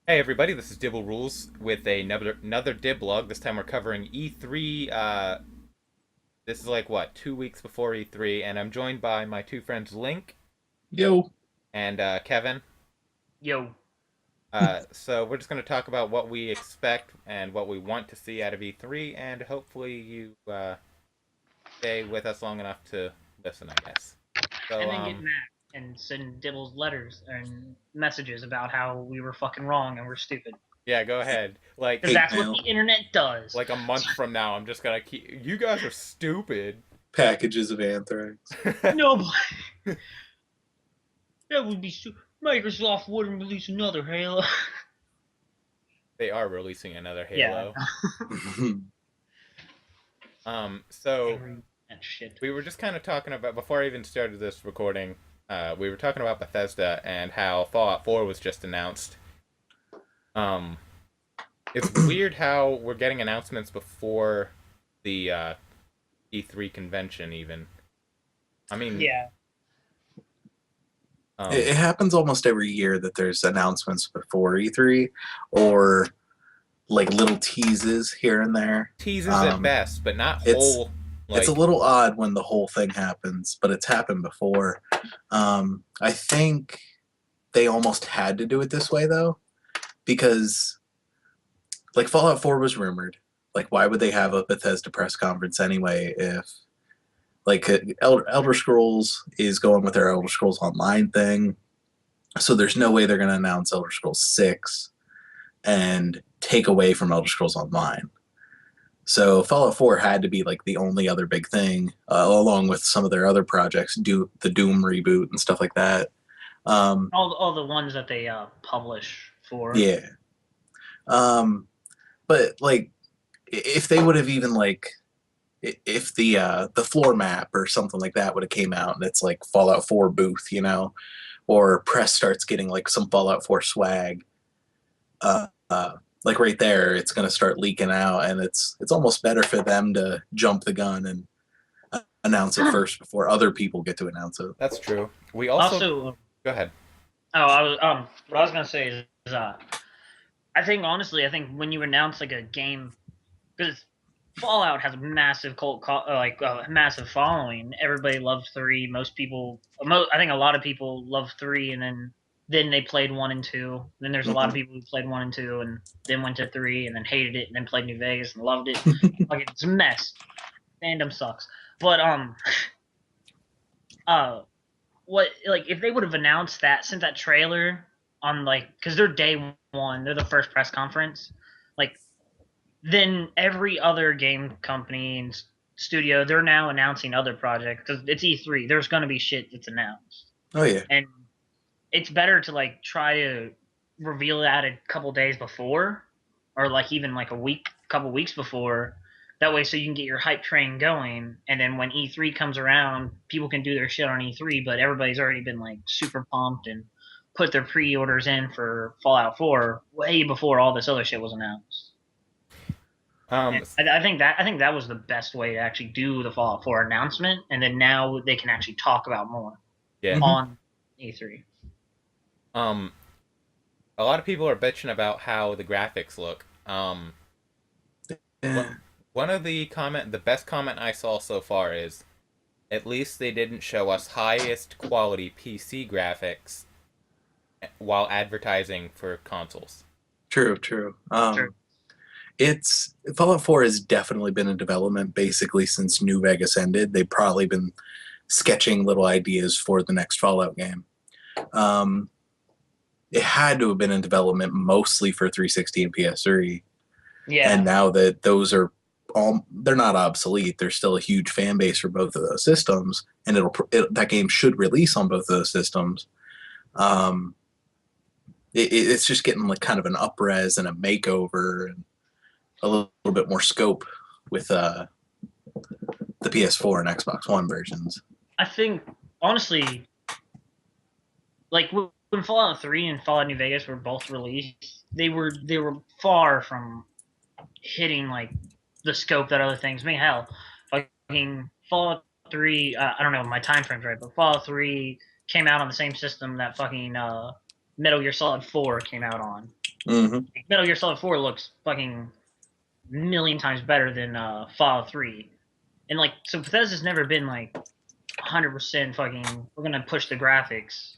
Hey everybody, this is Dibblerulez with another Dibblog. This time we're covering E3. This is like what, 2 weeks before E3, and I'm joined by my two friends Link Yo. and Kevin. Yo, So we're just going to talk about what we expect and what we want to see out of E3, and hopefully you stay with us long enough to listen, I guess. So and then get mad and send Dibbles letters and messages about how we were fucking wrong and we're stupid. yeah, go ahead. Like Because Hate that's what mail. the internet does. like a month from now, I'm just gonna keep. You guys are stupid. Packages of anthrax. No, that would be Microsoft wouldn't release another Halo. They are releasing another Yeah. Halo. So That shit. we were just kind of talking about before I even started this recording. We were talking about Bethesda and how Fallout 4 was just announced. Um, it's weird how we're getting announcements before the E3 convention, even. I mean, Yeah. It happens almost every year that there's announcements before E3 or like little teases here and there. teases at best, but not It's whole. it's a Like, little odd when the whole thing happens, but it's happened before. I think they almost had to do it this way though, because like Fallout 4 was rumored. Like, why would they have a Bethesda press conference anyway if like Elder Scrolls is going with their Elder Scrolls Online thing? So there's no way they're going to announce Elder Scrolls 6 and take away from Elder Scrolls Online. So Fallout 4 had to be like the only other big thing, along with some of their other projects, do the Doom reboot and stuff like that. All the ones that they publish for. Yeah, but like if they would have even like if the floor map or something like that would have came out and it's like Fallout 4 booth, or press starts getting like some Fallout 4 swag, uh, like right there, it's going to start leaking out, and it's almost better for them to jump the gun and announce it first before other people get to announce it. that's true. We also Also, go ahead. what I was gonna say is I think honestly, I think when you announce like a game, because Fallout has a massive massive following. Everybody loves three. Most people, I think a lot of people love three, and then they played one and two. Then there's a lot of people who played one and two, and then went to three, and then hated it, and then played New Vegas and loved it. Like it's a mess. Fandom sucks. But uh, what like if they would have announced that, sent that trailer on like, because they're day one, they're the first press conference, like then every other game company and studio, they're now announcing other projects because it's E3. There's going to be shit that's announced, Oh yeah. and it's better to like try to reveal that a couple days before, or like even like couple weeks before. That way, so you can get your hype train going, and then when E3 comes around, people can do their shit on E3. But everybody's already been like super pumped and put their pre-orders in for Fallout 4 way before all this other shit was announced. Um, And I think that was the best way to actually do the Fallout 4 announcement, and then now they can actually talk about more yeah. Mhm. on E3. Um, a lot of people are bitching about how the graphics look. Yeah. One of the best comment I saw so far is, at least they didn't show us highest quality PC graphics while advertising for consoles. True, true. Sure. It's Fallout 4 has definitely been in development basically since New Vegas ended. They've probably been sketching little ideas for the next Fallout game. Um, it had to have been in development mostly for 360 and PS3, and Yeah. now that those are all, they're not obsolete. There's still a huge fan base for both of those systems, and that game should release on both of those systems. Um, it's just getting like kind of an upres and a makeover and a little bit more scope with the PS4 and Xbox One versions. I think honestly, like when Fallout 3 and Fallout New Vegas were both released, they were far from hitting like the scope that other things. I mean, hell, fucking Fallout 3. I don't know my time frame's right, but Fallout 3 came out on the same system that fucking Metal Gear Solid 4 came out on. Mm-hmm. Metal Gear Solid 4 looks fucking million times better than Fallout 3. And like, so Bethesda's never been like 100% fucking, we're gonna push the graphics.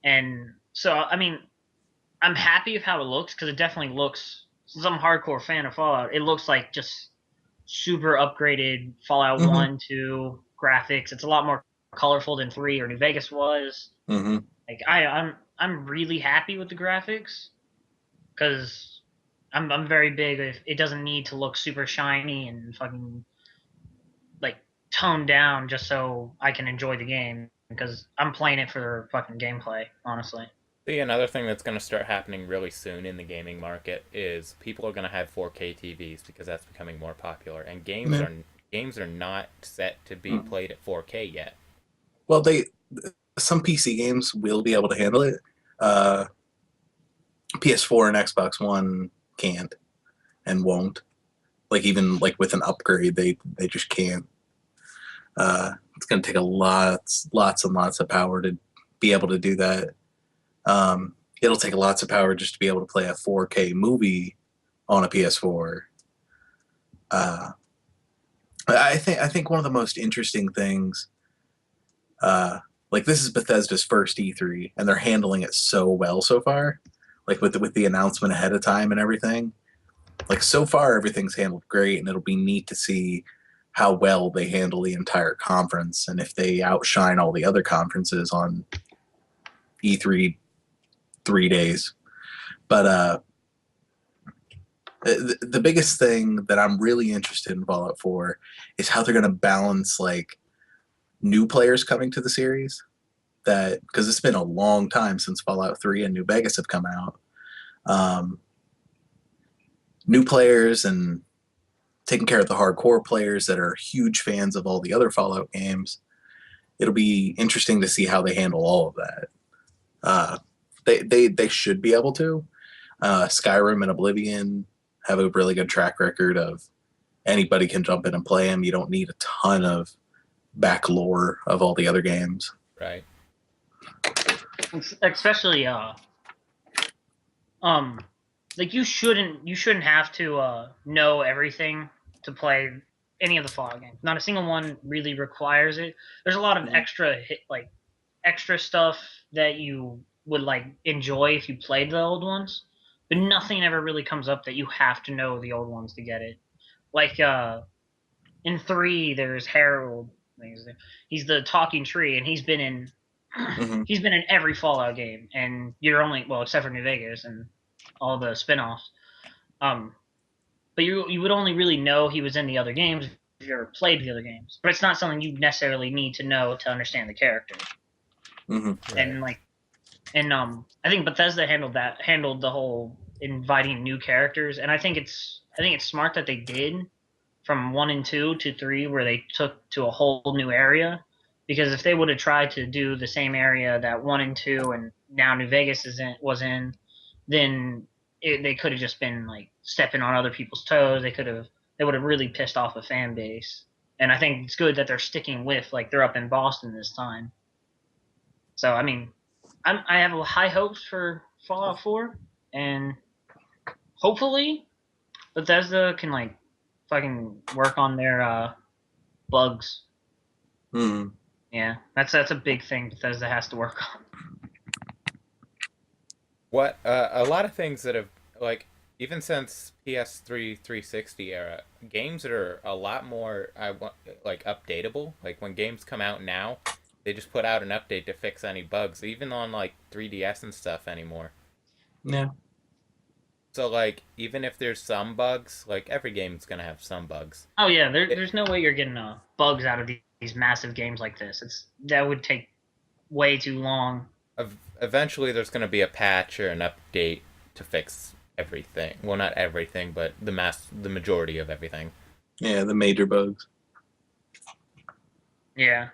And so, I mean, I'm happy with how it looks because it definitely looks, since I'm a hardcore fan of Fallout, it looks like just super upgraded Fallout Mm-hmm. 1, 2 graphics. It's a lot more colorful than 3 or New Vegas was. Mm-hmm. Like, I'm really happy with the graphics because I'm very big. If it doesn't need to look super shiny and fucking like toned down just so I can enjoy the game because I'm playing it for fucking gameplay, honestly. See, another thing that's going to start happening really soon in the gaming market is people are going to have 4K TVs because that's becoming more popular, and Yeah. games are not set to be played at 4K yet. Well, some PC games will be able to handle it. PS4 and Xbox One can't and won't. Like even like with an upgrade, they just can't. It's going to take lots and lots of power to be able to do that. It'll take lots of power just to be able to play a 4K movie on a PS4. I think one of the most interesting things, like this is Bethesda's first E3, and they're handling it so well so far. Like with the announcement ahead of time and everything. Like so far, everything's handled great, and it'll be neat to see how well they handle the entire conference and if they outshine all the other conferences on E3 3 days. But the biggest thing that I'm really interested in Fallout 4 is how they're going to balance like new players coming to the series. That because it's been a long time since Fallout 3 and New Vegas have come out. New players and taking care of the hardcore players that are huge fans of all the other Fallout games. It'll be interesting to see how they handle all of that. They should be able to. Skyrim and Oblivion have a really good track record of anybody can jump in and play them. You don't need a ton of back lore of all the other games. Right. Especially like you shouldn't have to know everything to play any of the Fallout games. Not a single one really requires it. There's a lot of extra stuff that you would like enjoy if you played the old ones, but nothing ever really comes up that you have to know the old ones to get it. Like in 3 there's Harold. He's the talking tree, and he's been in Mm-hmm. he's been in every Fallout game, and you're only except for New Vegas and all the spin-offs. But you would only really know he was in the other games if you ever played the other games. But it's not something you necessarily need to know to understand the character. Mm-hmm. Right. And I think Bethesda handled the whole inviting new characters, and I think it's smart that they did from 1 and 2 to 3, where they took to a whole new area. Because if they would have tried to do the same area that 1 and 2 and now New Vegas was in, then they could have just been like stepping on other people's toes. They would have really pissed off a fan base. And I think it's good that they're sticking with like they're up in Boston this time. So I mean, I have high hopes for Fallout 4, and hopefully Bethesda can like fucking work on their bugs. Mm-hmm. Yeah, that's a big thing Bethesda has to work on. What a lot of things that have like even since PS3 360 era, games that are a lot more like updatable. Like when games come out now, they just put out an update to fix any bugs, even on like 3DS and stuff anymore. Yeah. So like even if there's some bugs, like every game's gonna have some bugs. Oh yeah, there's no way you're getting bugs out of these massive games like this. That would take way too long. Eventually, there's gonna be a patch or an update to fix everything. Well, not everything, but the majority of everything. Yeah, the major bugs. Yeah.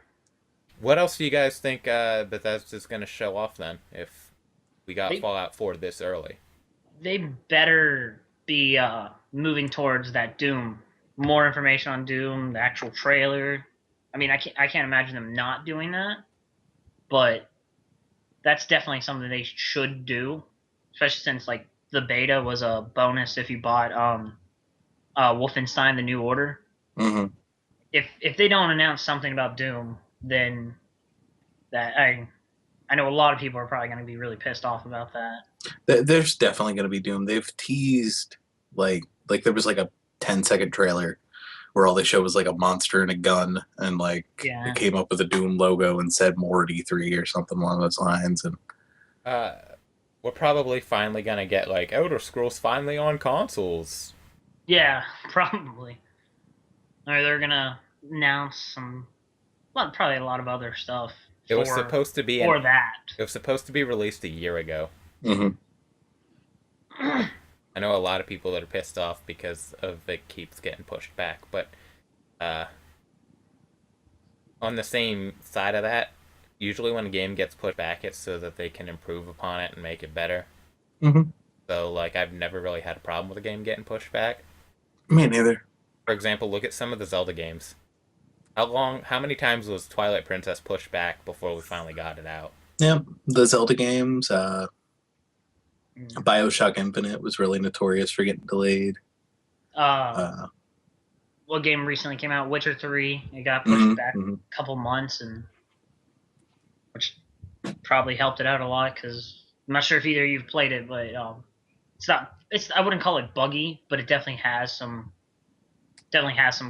What else do you guys think Bethesda's gonna show off then? If we got Fallout 4 this early, they better be moving towards that Doom. More information on Doom, the actual trailer. I mean, I can't imagine them not doing that, but that's definitely something they should do, especially since like the beta was a bonus if you bought Wolfenstein: The New Order. Hmm. If they don't announce something about Doom, then that I know a lot of people are probably going to be really pissed off about that. There's definitely going to be Doom. They've teased like there was like a 10-second trailer where all they showed was like a monster and a gun, and like Yeah. it came up with a Doom logo and said more at E3 or something along those lines. And We're probably finally gonna get like Elder Scrolls finally on consoles. Yeah, probably. Or they're gonna announce some, well, probably a lot of other stuff It was supposed to be for that. It was supposed to be released a year ago. hmm I know a lot of people that are pissed off because of it keeps getting pushed back, but uh, on the same side of that, usually when a game gets pushed back, it's so that they can improve upon it and make it better. hmm So, like, I've never really had a problem with a game getting pushed back. Me neither. For example, look at some of the Zelda games. How many times was Twilight Princess pushed back before we finally got it out? Yeah, the Zelda games. Mm. BioShock Infinite was really notorious for getting delayed. What game recently came out? Witcher 3. It got pushed back a couple months, and which probably helped it out a lot because I'm not sure if either of you've played it, but it's not. I wouldn't call it buggy, but it definitely has some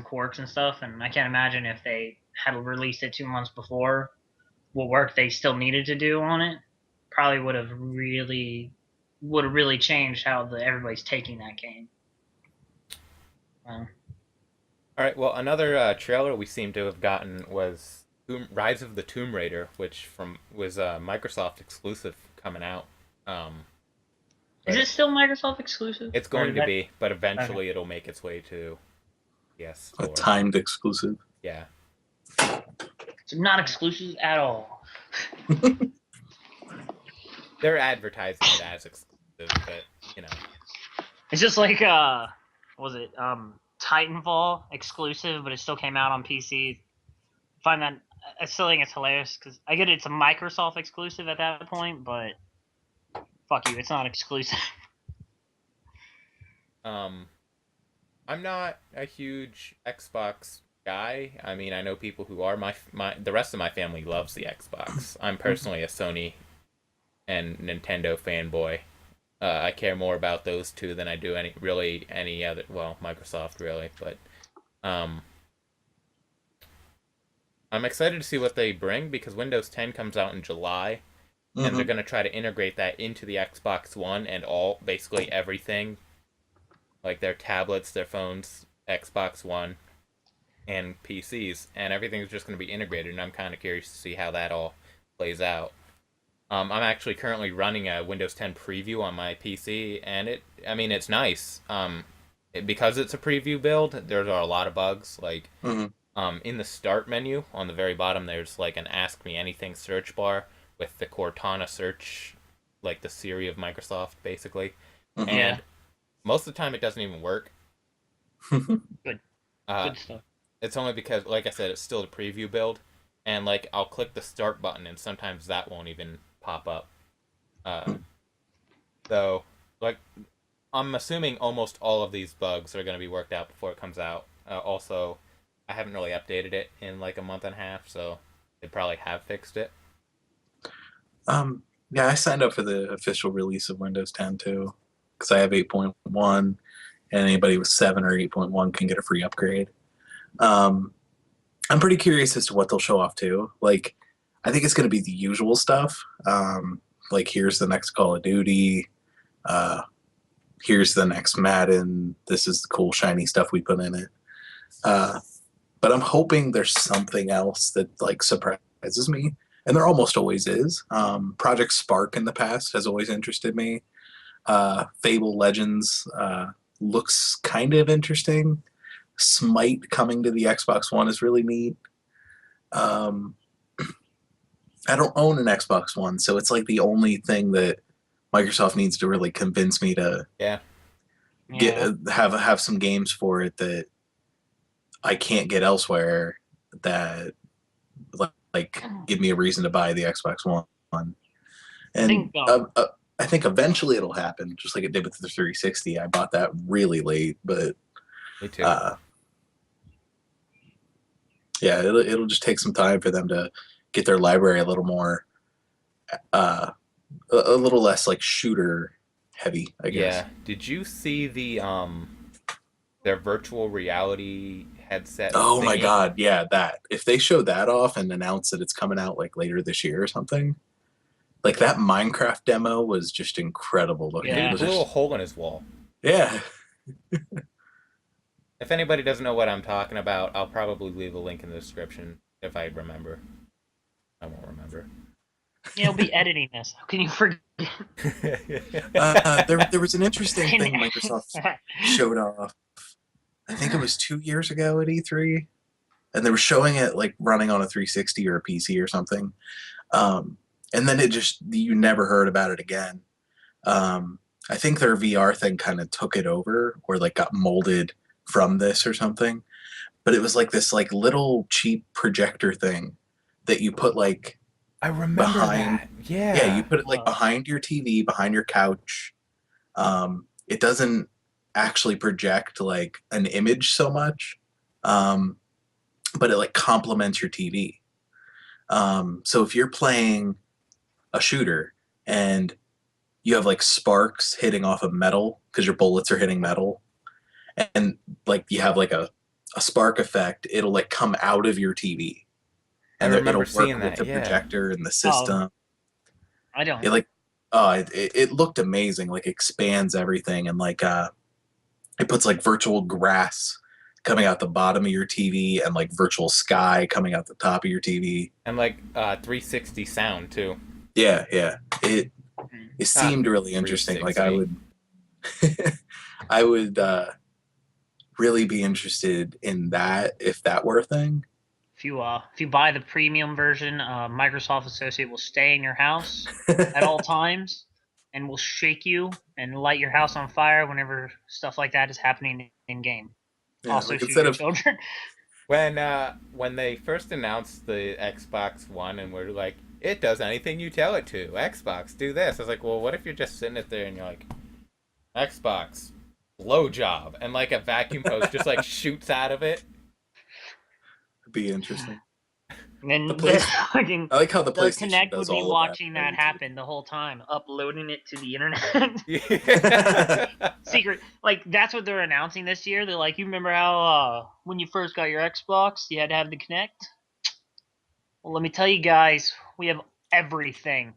quirks and stuff. And I can't imagine if they had released it 2 months before, what work they still needed to do on it probably would have really changed how everybody's taking that game. All right. Well, another trailer we seem to have gotten was Rise of the Tomb Raider, which was a Microsoft exclusive coming out. Is it still Microsoft exclusive? It's going to be, but eventually it'll make its way to PS4. A timed exclusive. Yeah. It's not exclusive at all. They're advertising it as exclusive, but you know. It's just like was it Titanfall exclusive, but it still came out on PC. Find that I still think it's hilarious because I get it's a Microsoft exclusive at that point, but fuck you, it's not exclusive. I'm not a huge Xbox guy. I mean, I know people who are. The rest of my family loves the Xbox. I'm personally a Sony and Nintendo fanboy. I care more about those two than I do any other. Well, Microsoft really, but I'm excited to see what they bring because Windows 10 comes out in July, and they're gonna try to integrate that into the Xbox One and basically everything, like their tablets, their phones, Xbox One, and PCs, and everything's just gonna be integrated. And I'm kind of curious to see how that all plays out. I'm actually currently running a Windows 10 preview on my PC, and it's nice. Because it's a preview build, there are a lot of bugs. Like, in the start menu on the very bottom, there's like an Ask Me Anything search bar with the Cortana search, like the Siri of Microsoft, basically. And most of the time, it doesn't even work. Good stuff. It's only because, like I said, it's still a preview build, and like I'll click the start button, and sometimes that won't even pop up. So, like, I'm assuming almost all of these bugs are going to be worked out before it comes out. Also, I haven't really updated it in like a month and a half, so they probably have fixed it. Yeah, I signed up for the official release of Windows 10 too, because I have 8.1, and anybody with 7 or 8.1 can get a free upgrade. I'm pretty curious as to what they'll show off too. Like, I think it's going to be the usual stuff. Like, here's the next Call of Duty. Here's the next Madden. This is the cool shiny stuff we put in it. But I'm hoping there's something else that like surprises me, and there almost always is. Project Spark in the past has always interested me. Fable Legends looks kind of interesting. Smite coming to the Xbox One is really neat. I don't own an Xbox One, so it's like the only thing that Microsoft needs to really convince me to have some games for it that I can't get elsewhere that like give me a reason to buy the Xbox One. And I think eventually it'll happen, just like it did with the 360. I bought that really late, but Me too. yeah, it'll just take some time for them to get their library a little more, a little less like shooter heavy, I guess. Yeah. Did you see their virtual reality headset Oh my thingy? god, yeah, that. If they show that off and announce that it's coming out like later this year or something, like that Minecraft demo was just incredible looking. Dude It was blew a just, hole in his wall. yeah. If anybody doesn't know what I'm talking about, I'll probably leave a link in the description if I remember. I won't remember. You'll be editing this. How can you forget? There was an interesting thing Microsoft showed off. I think it was 2 years ago at E3, and they were showing it like running on a 360 or a PC or something. And then you never heard about it again. I think their VR thing kind of took it over, or like got molded from this or something. But it was like this like little cheap projector thing that you put like I remember behind. that. Yeah. Yeah, you put it like behind your TV, behind your couch. It doesn't actually project like an image so much, but it like complements your TV. So if you're playing a shooter and you have like sparks hitting off of metal because your bullets are hitting metal, and like you have like a spark effect, it'll like come out of your TV, and I it'll remember work seeing with that, the yeah. projector and the system. I don't. It like it looked amazing, like expands everything, and like it puts like virtual grass coming out the bottom of your TV and like virtual sky coming out the top of your TV. And like 360 sound too. Yeah, yeah. It seemed really interesting. Like I 360. I would really be interested in that if that were a thing. If you buy the premium version, Microsoft Associate will stay in your house at all times and will shake you and light your house on fire whenever stuff like that is happening in game. Yeah, Also like shoot instead your of children. When they first announced the Xbox One and we're like, it does anything you tell it to. Xbox, do this. I was like, well, what if you're just sitting it there and you're like, Xbox, blowjob, and like a vacuum hose just like shoots out of it. it'd be interesting. And then I like how the the PlayStation Kinect does would be all watching of that happen the whole time, uploading it to the internet. Yeah. Secret, like that's what they're announcing this year. They're like, you remember how when you first got your Xbox, you had to have the Kinect? Well, let me tell you guys, we have everything,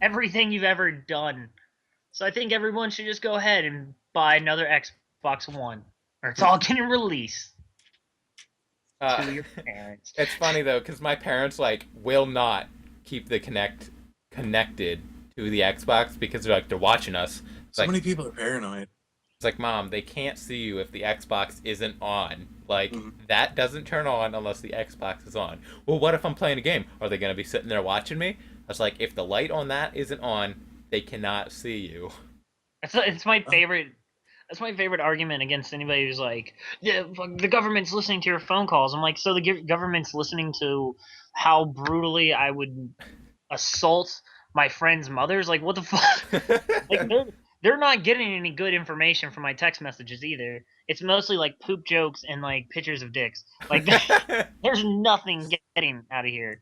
everything you've ever done. So I think everyone should just go ahead and buy another Xbox One, or it's all getting released to your parents. It's funny though, because my parents like will not keep the Kinect connected to the Xbox because they're watching us. So Like, many people are paranoid. it's like, Mom, they can't see you if the Xbox isn't on. Like, Mhm. that doesn't turn on unless the Xbox is on. Well, what if I'm playing a game? Are they going to be sitting there watching me? I was like, if the light on that isn't on, they cannot see you. It's my favorite. That's my favorite argument against anybody who's like, yeah, the government's listening to your phone calls. I'm like, so the government's listening to how brutally I would assault my friends' mothers? Like, what the fuck? Like, they're not getting any good information from my text messages either. It's mostly like poop jokes and like pictures of dicks. Like, there's nothing getting out of here.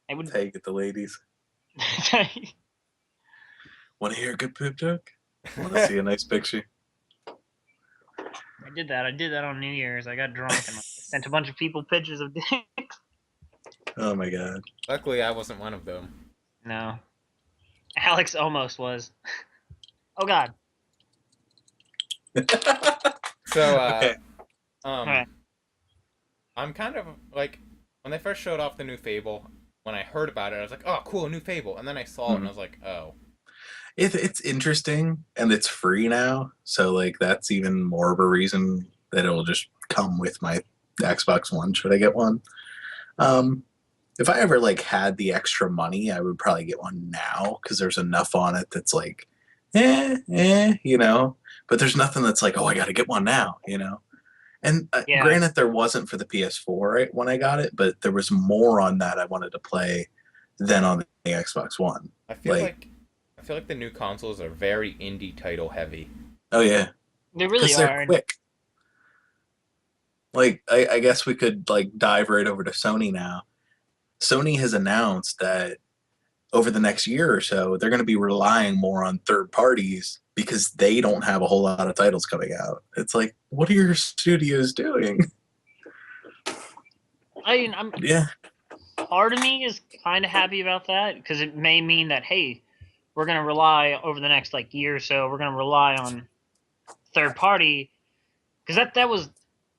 I would. Hey, get the ladies. Want to hear a good poop joke? Want to see a nice picture? I did that on New Year's. I got drunk and I sent a bunch of people pictures of dicks. Oh my god. Luckily, I wasn't one of them. No. Alex almost was. Oh god. So, Okay. Alright. I'm kind of like, when they first showed off the new Fable, when I heard about it, I was like, oh, cool, a new Fable. And then I saw it and I was like, oh. It's interesting, and it's free now, so like that's even more of a reason that it'll just come with my Xbox One should I get one. If I ever like had the extra money, I would probably get one now because there's enough on it that's like, you know. But there's nothing that's like, oh, I got to get one now, you know. And Yeah. granted, there wasn't for the PS4 right, when I got it, but there was more on that I wanted to play than on the Xbox One. I feel Like- like I feel like the new consoles are very indie title heavy. Oh yeah, They really because they're are. quick. Like I guess we could like dive right over to Sony now. Sony has announced that over the next year or so, they're going to be relying more on third parties because they don't have a whole lot of titles coming out. It's like, what are your studios doing? I mean, I'm Yeah, part of me is kind of happy about that because it may mean that hey, we're gonna rely over the next like year or so. We're gonna rely on third party because that was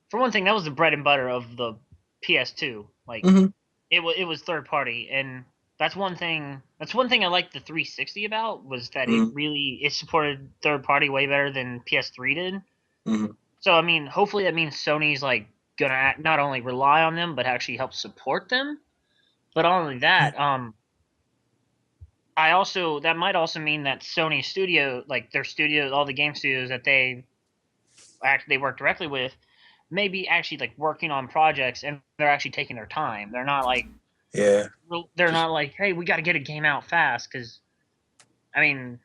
for one thing that was the bread and butter of the PS2. Like hmm it was third party, and that's one thing. That's one thing I liked the 360 about was that hmm it supported third party way better than PS3 did. hmm So I mean, hopefully that means Sony's like gonna not only rely on them but actually help support them. But not only that, I also that might also mean that Sony studio, like their studios, all the game studios that they work directly with, maybe actually like working on projects and they're actually taking their time. yeah. They're Just not like, hey, we got to get a game out fast because I mean,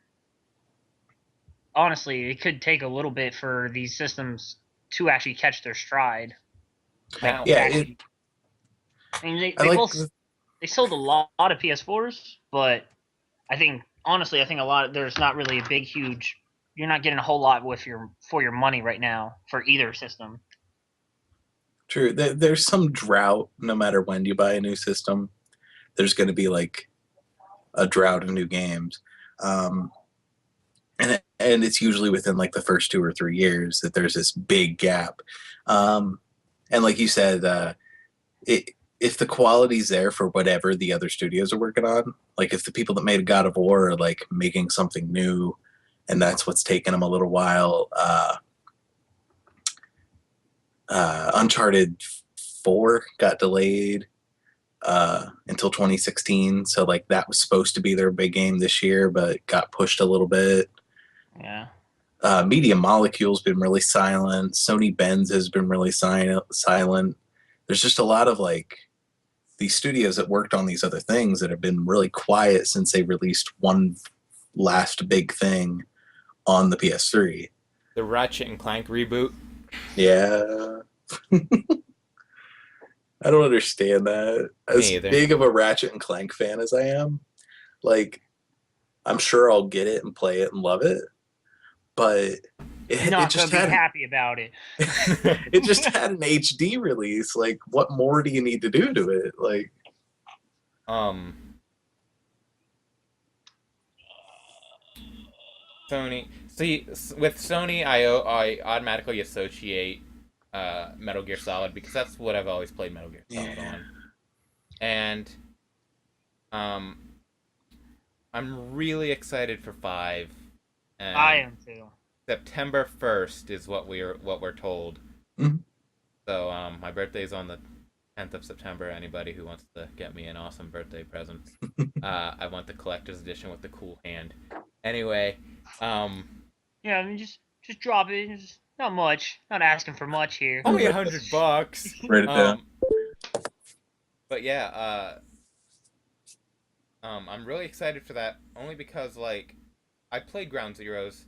honestly, it could take a little bit for these systems to actually catch their stride. Like Now, yeah. actually, I mean, I they like. both they sold a lot of PS4s, but I think honestly, I think a lot of, there's not really a big huge. You're not getting a whole lot with your for your money right now for either system. True. There's some drought no matter when you buy a new system. There's going to be like a drought of new games. Um, and it's usually within like the first 2 or 3 years that there's this big gap. Um, and like you said, if the quality's there for whatever the other studios are working on, like if the people that made God of War are like making something new, and that's what's taken them a little while. Uncharted 4 got delayed until 2016, so like that was supposed to be their big game this year, but got pushed a little bit. Yeah. Media Molecule's been really silent. Sony Benz has been really silent. There's just a lot of like these studios that worked on these other things that have been really quiet since they released one last big thing on the PS3. the Ratchet and Clank reboot. Yeah. I don't understand that. As Me either. big of a Ratchet and Clank fan as I am, like, I'm sure I'll get it and play it and love it, but it Not just gonna be had happy about it. it just had an HD release. Like, what more do you need to do to it? Like, um, Sony. See, with Sony, I automatically associate Metal Gear Solid because that's what I've always played Metal Gear Solid yeah. on, and um, I'm really excited for 5. And I am too. September 1st is what we're told. Mhm. So my birthday's on the 10th of September. Anybody who wants to get me an awesome birthday present, I want the collector's edition with the cool hand. Anyway, Yeah, I mean, just drop it. Just not much. Not asking for much here. only $100. Write it down. But yeah, I'm really excited for that only because like I played Ground Zeroes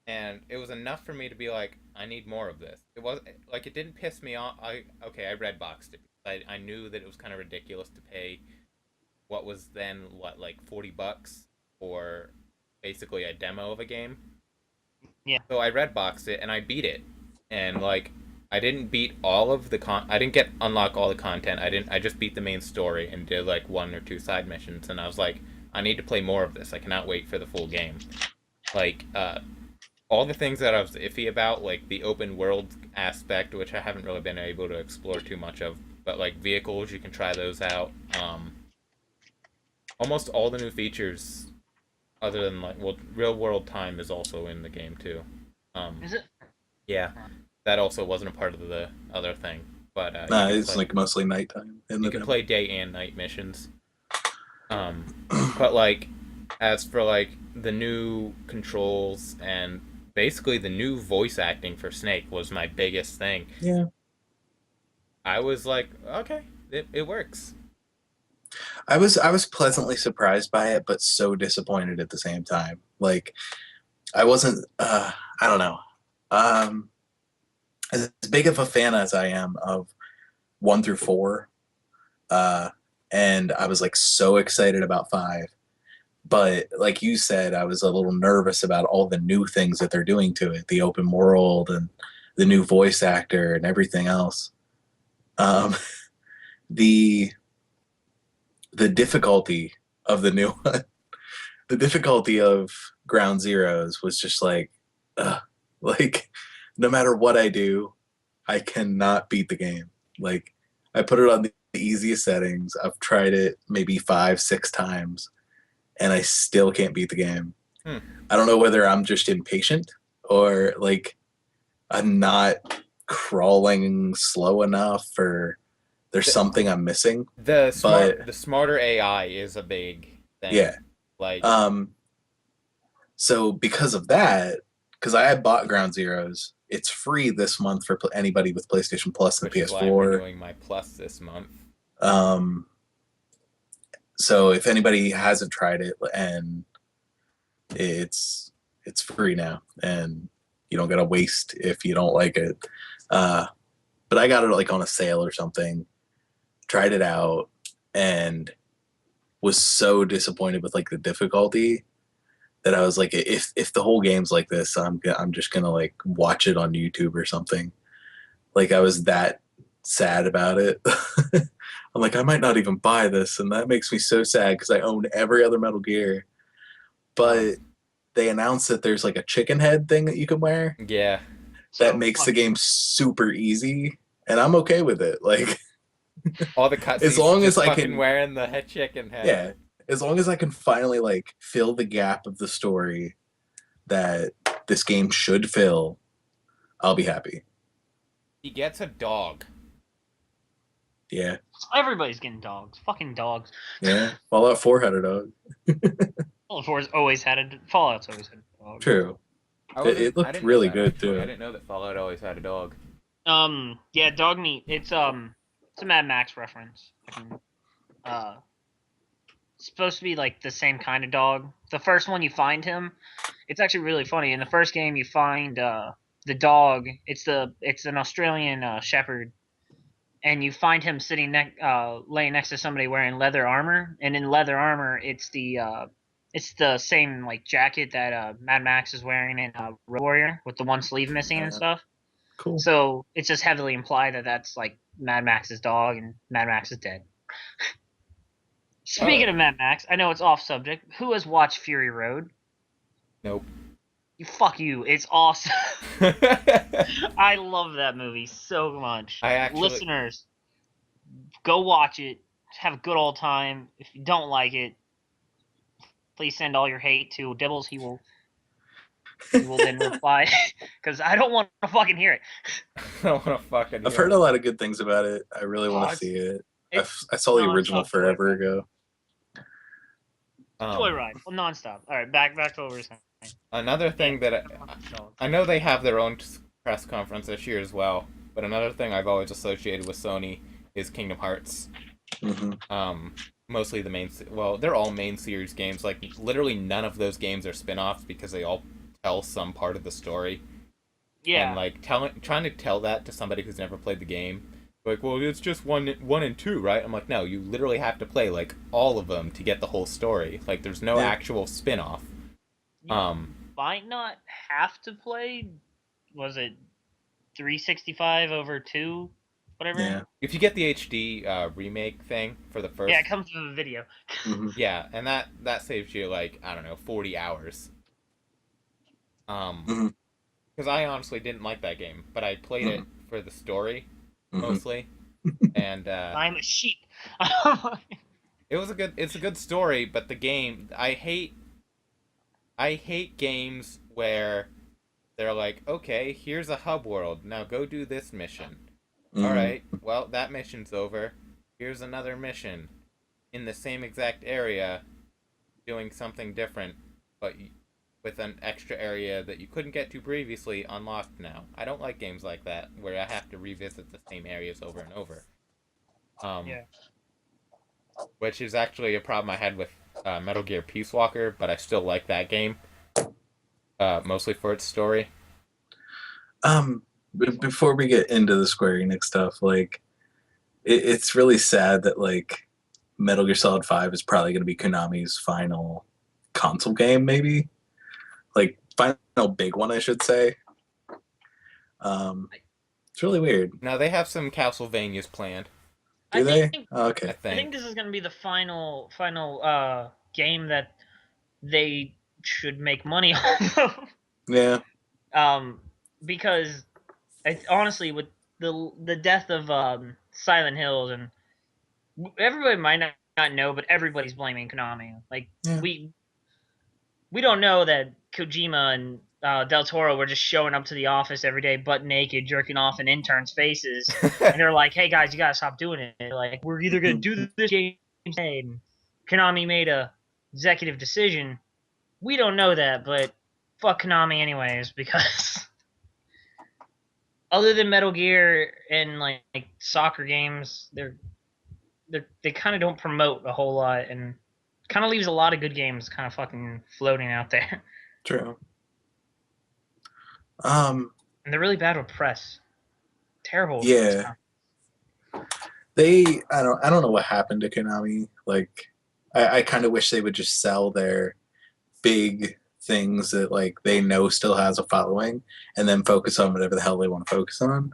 and it was enough for me to be like, I need more of this. It was like it didn't piss me off. I red boxed it. I knew that it was kind of ridiculous to pay what was then like $40 for basically a demo of a game. Yeah. So I red boxed it and I beat it, and like I didn't beat all of the I didn't get unlock all the content. I just beat the main story and did like 1 or 2 side missions, and I was like, I need to play more of this. I cannot wait for the full game. Like all the things that I was iffy about, like the open world aspect, which I haven't really been able to explore too much of, but like vehicles, you can try those out. Almost all the new features, other than like, well, real world time is also in the game too. Is it? Yeah, that also wasn't a part of the other thing, but Nah, it's like mostly nighttime. you can play day and night missions. But like, as for like the new controls and basically the new voice acting for Snake was my biggest thing. Yeah. I was like, okay, it works. I was pleasantly surprised by it, but so disappointed at the same time. Like I wasn't. I don't know. Um, as big of a fan as I am of 1 through 4, uh, and I was like so excited about 5. But like you said, I was a little nervous about all the new things that they're doing to it, the open world and the new voice actor and everything else. Um, the the difficulty of the new one, the difficulty of Ground Zeroes was just like, like no matter what I do, I cannot beat the game. Like I put it on the easiest settings. I've tried it maybe 5, 6 times, and I still can't beat the game. Hmm. I don't know whether I'm just impatient or like I'm not crawling slow enough or there's something I'm missing. The But smarter AI is a big thing. yeah. Like So because of that, because I had bought Ground Zeroes, it's free this month for anybody with PlayStation Plus and which is why I'm PS4. renewing my Plus this month. So if anybody hasn't tried it, and it's free now, and you don't gotta waste if you don't like it. But I got it like on a sale or something. Tried it out and was so disappointed with like the difficulty that I was like, if the whole game's like this, I'm just gonna like watch it on YouTube or something. Like I was that sad about it. I'm like, I might not even buy this, and that makes me so sad because I own every other Metal Gear. But they announced that there's like a chicken head thing that you can wear Yeah. that makes the game super easy, and I'm okay with it. Like All the cutscenes as long just as I fucking can, wearing the head chicken head. yeah, as long as I can finally like fill the gap of the story that this game should fill, I'll be happy. He gets a dog. Yeah, Everybody's getting dogs. Fucking dogs. yeah. Fallout 4 had a dog. Fallout's always had a Fallout's always had a dog. True. It looked really good too. I didn't know that Fallout always had a dog. Yeah, dog meat. It's a Mad Max reference. It's supposed to be like the same kind of dog. The first one you find him, it's actually really funny. In the first game, you find the dog. It's an Australian Shepherd, and you find him sitting laying next to somebody wearing leather armor. And in leather armor, it's the same like jacket that Mad Max is wearing in Road Warrior with the one sleeve missing and stuff. Cool. So it's just heavily implied that that's like Mad Max's dog, and Mad Max is dead. Speaking of Mad Max, I know it's off subject. Who has watched Fury Road? Nope. Fuck you. It's awesome. I love that movie so much. Listeners, go watch it. Have a good old time. If you don't like it, please send all your hate to Dibbles. He will then reply, because I don't want to fucking hear it. I don't want to fucking hear I've heard a lot of good things about it. I really want to see it. I saw the original forever ago. Joyride. Well, nonstop. All right, back to what we were saying. Another thing that I know they have their own press conference this year as well, but another thing I've always associated with Sony is Kingdom Hearts. Mm-hmm. Mostly they're all main series games. Like literally none of those games are spin-offs because they all tell some part of the story. Yeah. And like trying to tell that to somebody who's never played the game, like, well, it's just one and 2, right? I'm like, no, you literally have to play like all of them to get the whole story. Like, there's no actual spin-off. You might not have to play. Was it 365 over 2? Whatever. Yeah. If you get the HD remake thing for the first. Yeah, it comes with a video. Mm-hmm. Yeah, and that saves you like, I don't know, 40 hours. Because I honestly didn't like that game, but I played it for the story mostly, and I'm a sheep. it's a good story, but the game, I hate games where they're like, okay, here's a hub world, now go do this mission. All right, well, that mission's over. Here's another mission in the same exact area, doing something different, but with an extra area that you couldn't get to previously unlocked now. I don't like games like that, where I have to revisit the same areas over and over. Yeah. which is actually a problem I had with Metal Gear Peace Walker, but I still like that game, mostly for its story. Before we get into the Square Enix stuff, like it's really sad that like Metal Gear Solid 5 is probably going to be Konami's final console game, maybe like final big one, I should say. It's really weird. Now they have some Castlevanias planned. Do I they? think Oh, I okay. I think. think this is gonna be the final game that they should make money off of. Yeah. Because honestly, with the death of Silent Hills, and everybody might not know, but everybody's blaming Konami. Like Yeah. we don't know that Kojima and Del Toro were just showing up to the office every day, butt naked, jerking off in interns' faces, and they're like, "Hey guys, you gotta stop doing it. Like, we're either gonna do this game today." And Konami made a executive decision. We don't know that, but fuck Konami anyways, because other than Metal Gear and like soccer games, they kind of don't promote a whole lot, and kind of leaves a lot of good games kind of fucking floating out there. True. And they're really bad with press. Terrible. With Yeah. press. I don't know what happened to Konami. Like, I kind of wish they would just sell their big things that like they know still has a following, and then focus on whatever the hell they want to focus on.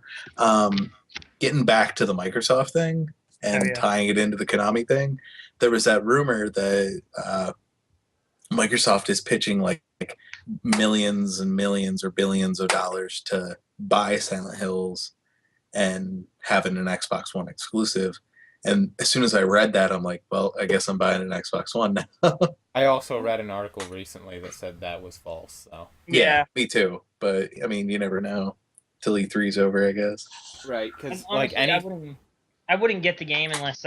Getting back to the Microsoft thing and tying it into the Konami thing, there was that rumor that Microsoft is pitching like millions and millions or billions of dollars to buy Silent Hills and having an Xbox One exclusive. And as soon as I read that, I'm like, well, I guess I'm buying an Xbox One now. I also read an article recently that said that was false. So Yeah, me too. But I mean, you never know till E3's over, I guess. right, because Honestly, like I wouldn't get the game unless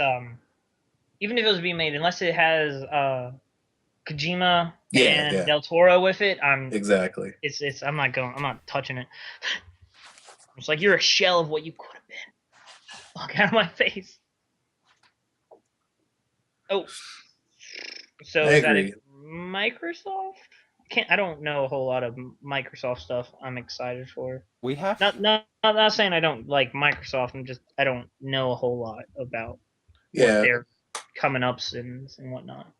even if it was being made, unless it has Kojima and Del Toro with it. Exactly. I'm not touching it. It's like you're a shell of what you could have been. Fuck out of my face. Oh, so I is that agree. it? Microsoft? I don't know a whole lot of Microsoft stuff. I'm excited for. we have Not saying I don't like Microsoft. I don't know a whole lot about what their coming ups and whatnot.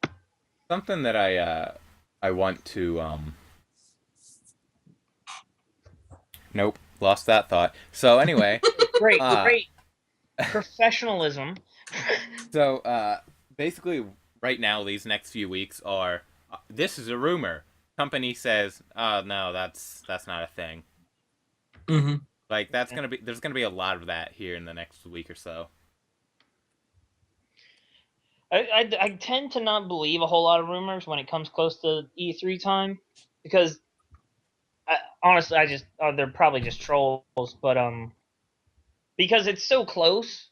something that I want to Nope, lost that thought. So anyway, great professionalism. So basically, right now, these next few weeks are this is a rumor. Company says, "Oh no, that's not a thing." Mm-hmm. Like there's gonna be a lot of that here in the next week or so. I tend to not believe a whole lot of rumors when it comes close to E3 time, because honestly, they're probably just trolls. But because it's so close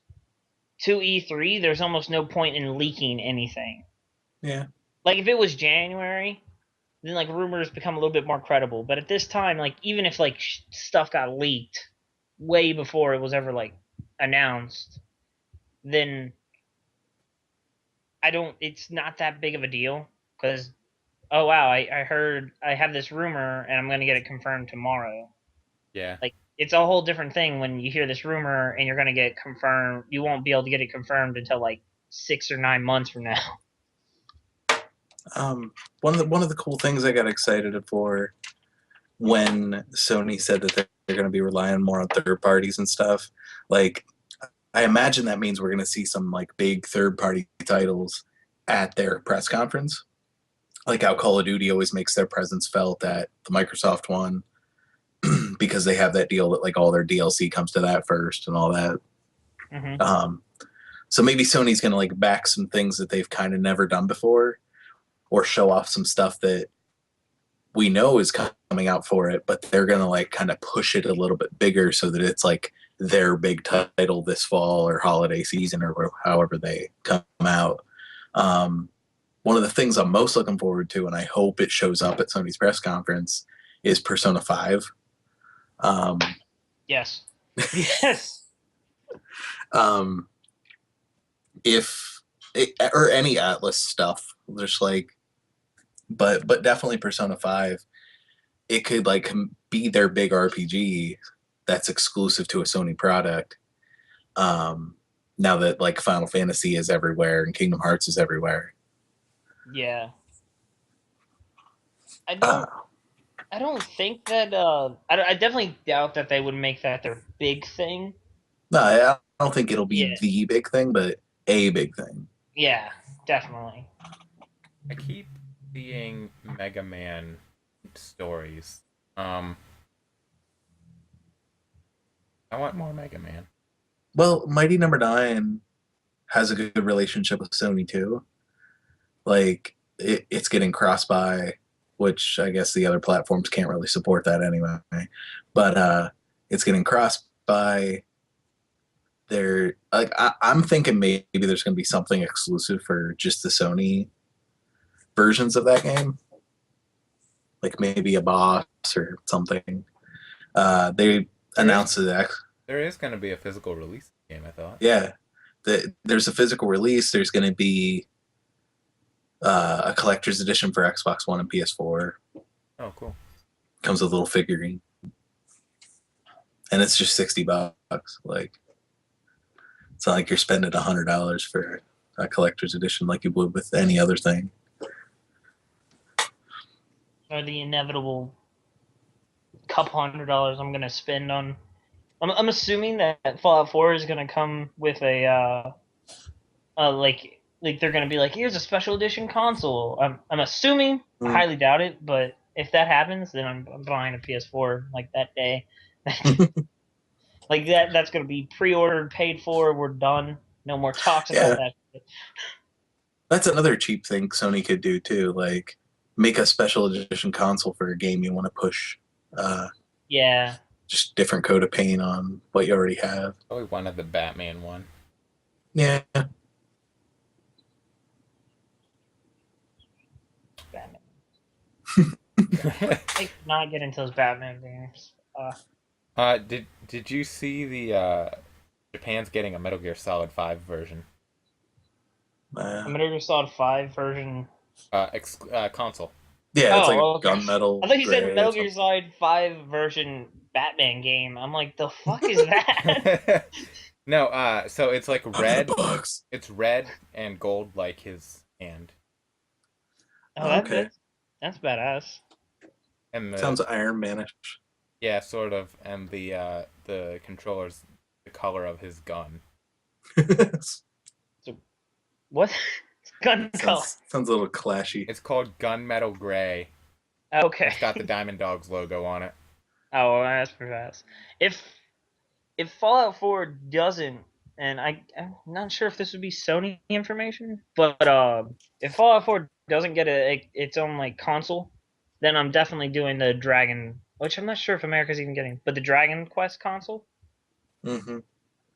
to E3, there's almost no point in leaking anything. Yeah. Like if it was January, then like rumors become a little bit more credible. But at this time, like even if like stuff got leaked way before it was ever like announced, then it's not that big of a deal, because oh wow, I heard I have this rumor and I'm gonna get it confirmed tomorrow. Yeah. Like it's a whole different thing when you hear this rumor and you're gonna get confirmed. You won't be able to get it confirmed until like 6 or 9 months from now. One of the cool things I got excited for when Sony said that they're going to be relying more on third parties and stuff, like I imagine that means we're going to see some like big third party titles at their press conference, like how Call of Duty always makes their presence felt at the Microsoft one because they have that deal that like all their DLC comes to that first and all that. Mm-hmm. So maybe Sony's going to like back some things that they've kind of never done before, or show off some stuff that we know is coming out for it, but they're going to like kind of push it a little bit bigger so that it's like their big title this fall or holiday season or however they come out. One of the things I'm most looking forward to, and I hope it shows up at Sony's press conference, is Persona 5. Yes. Yes. If or any Atlas stuff. Just like, but definitely Persona 5. It could like be their big RPG that's exclusive to a Sony product. Now that like Final Fantasy is everywhere and Kingdom Hearts is everywhere. Yeah. I Uh, don't think that I definitely doubt that they would make that their big thing. no, I don't think it'll be Yeah. the big thing, but a big thing. Yeah, definitely. I keep seeing Mega Man stories. I want more Mega Man. Well, Mighty Number 9 has a good relationship with Sony too. Like it's getting cross by, which I guess the other platforms can't really support that anyway. But it's getting crossed by. They're like I'm thinking maybe there's going to be something exclusive for just the Sony versions of that game, like maybe a boss or something. They announced that. There is going to be a physical release game, I thought. Yeah, there's a physical release. There's going to be a collector's edition for Xbox One and PS4. Oh, cool. Comes with a little figurine, and it's just $60. Like, it's not like you're spending $100 for a collector's edition like you would with any other thing. Or the inevitable couple $100 I'm gonna spend on. I'm assuming that Fallout 4 is gonna come with a like they're gonna be like, here's a special edition console. I'm assuming. I highly doubt it, but if that happens, then I'm buying a PS4 like that day. Like that's gonna be pre-ordered, paid for. We're done. No more talks about that. That's another cheap thing Sony could do too. Like make a special edition console for a game you want to push. Yeah. Just different coat of paint on what you already have. Probably one of the Batman one. Yeah. Batman. I not get into those Batman games. Did you see the Japan's getting a Metal Gear Solid 5 version? A Metal Gear Solid 5 version. Console. Yeah, it's like a okay. gunmetal. I thought you said Metal Gear Solid 5 version Batman game. I'm like, the fuck is that? No, so it's like red. Bugs. It's red and gold like his hand. Oh, okay. That's badass. And Sounds Iron Manish. Yeah, sort of. And the controller's the color of his gun. So, what? Gun color. Sounds a little clashy. It's called Gunmetal Gray. Okay. It's got the Diamond Dogs logo on it. Oh, well, that's pretty fast. If Fallout 4 doesn't, and I'm not sure if this would be Sony information, but if Fallout 4 doesn't get its own like console, then I'm definitely doing the Dragon, which I'm not sure if America's even getting, but the Dragon Quest console. Mm-hmm.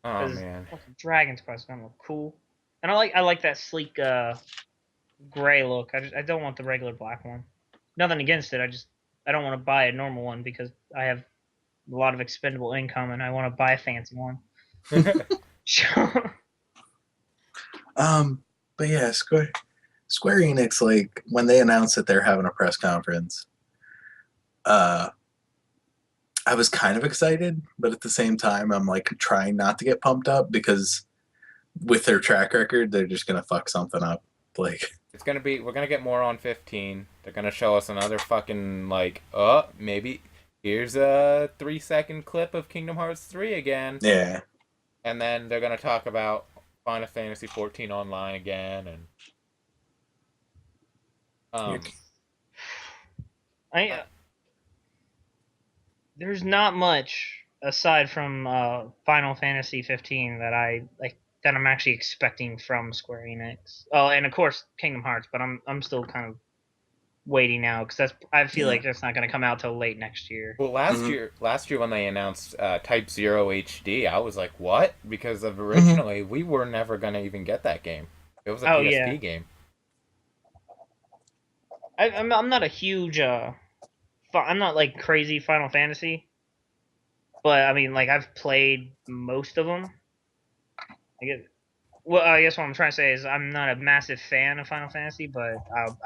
Oh man, Dragon's Quest gonna look cool, and I like that sleek gray look. I don't want the regular black one. Nothing against it. I don't want to buy a normal one because I have a lot of expendable income and I want to buy a fancy one. But yeah, Square Enix, like when they announced that they're having a press conference, I was kind of excited, but at the same time, I'm like trying not to get pumped up because with their track record, they're just gonna fuck something up. Like it's gonna be. We're gonna get more on 15. They're gonna show us another fucking like. Maybe here's a 3-second clip of Kingdom Hearts 3 again. Yeah. And then they're gonna talk about Final Fantasy 14 online again, and there's not much aside from Final Fantasy 15 that I'm actually expecting from Square Enix. Oh, and of course Kingdom Hearts, but I'm still kind of waiting now because I feel like that's not going to come out till late next year. Well, last year when they announced Type 0 HD, I was like, what? Because originally we were never going to even get that game. It was a PSP game. I'm not a huge I'm not like crazy Final Fantasy, but I mean like I've played most of them. Well, I guess what I'm trying to say is I'm not a massive fan of Final Fantasy, but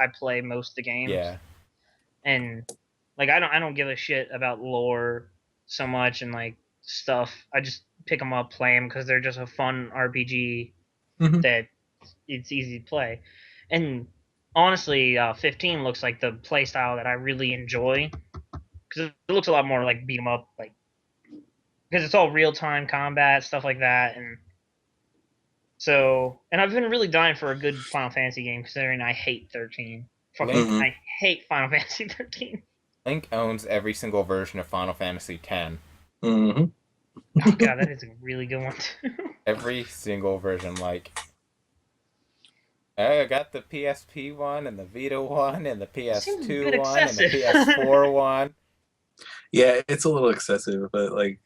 I play most of the games, Yeah. and like I don't give a shit about lore so much and like stuff. I just pick them up, play them because they're just a fun RPG Mhm. that it's easy to play. And honestly, 15 looks like the play style that I really enjoy because it looks a lot more like beat 'em up, like because it's all real time combat stuff like that, and so and I've been really dying for a good Final Fantasy game considering I hate 13. Fucking, Link Mhm. I hate Final Fantasy 13. Link owns every single version of Final Fantasy X. Mhm. Oh god, that is a really good one too. Every single version, like I got the PSP one and the Vita one and the Seems a PS2 bit one and the excessive. PS4 one. Yeah, it's a little excessive, but like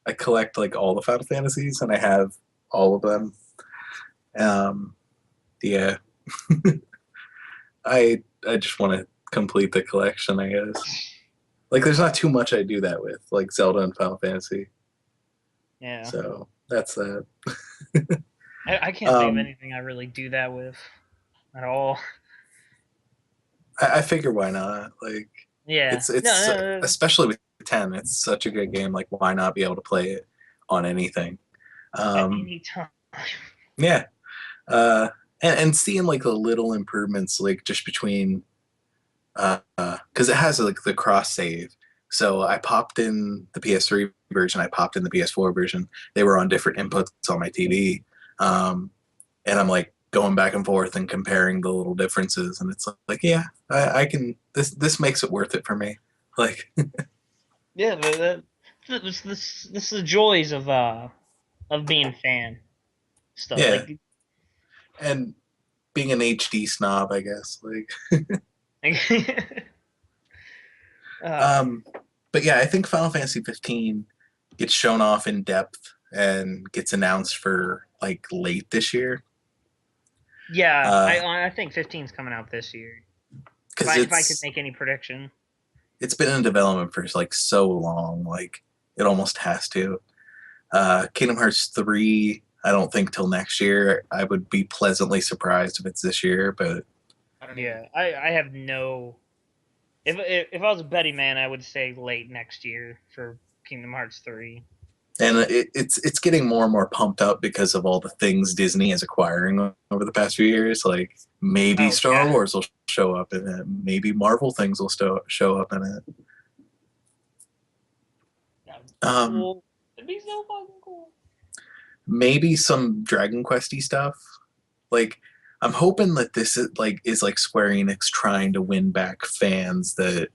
I collect like all the Final Fantasies and I have all of them. Um, yeah, I just want to complete the collection, I guess. Like, there's not too much I do that with, like Zelda and Final Fantasy. Yeah, So that's that. I can't think of Um, anything I really do that with at all. I figure why not? Like, Yeah, it's no. especially with 10, it's such a good game. Like, why not be able to play it on anything? At Um, any time. yeah, uh, and seeing like the little improvements, like just between because it has like the cross save. So I popped in the PS3 version, I popped in the PS4 version. They were on different inputs on my TV, and I'm like going back and forth and comparing the little differences, and it's like, yeah, I can. This makes it worth it for me. Like, Yeah, this is the joys of being a fan stuff. yeah, Like, and being an HD snob, I guess. Like, uh, um, but yeah, I think Final Fantasy 15 gets shown off in depth and gets announced for like late this year. yeah, Uh, I think 15's coming out this year. because If I could make any prediction. it's been in development for like so long, like it almost has to. Kingdom Hearts 3, I don't think till next year. I would be pleasantly surprised if it's this year, but I don't even. Yeah, I have no. If I was a betting man, I would say late next year for Kingdom Hearts 3. and it's getting more and more pumped up because of all the things Disney is acquiring over the past few years. Like maybe Oh Star yeah, Wars will show up in it, maybe Marvel things will show up in it. that would be Um, cool. It'd be so fucking cool. maybe some Dragon Questy stuff. Like I'm hoping that this is like Square Enix trying to win back fans that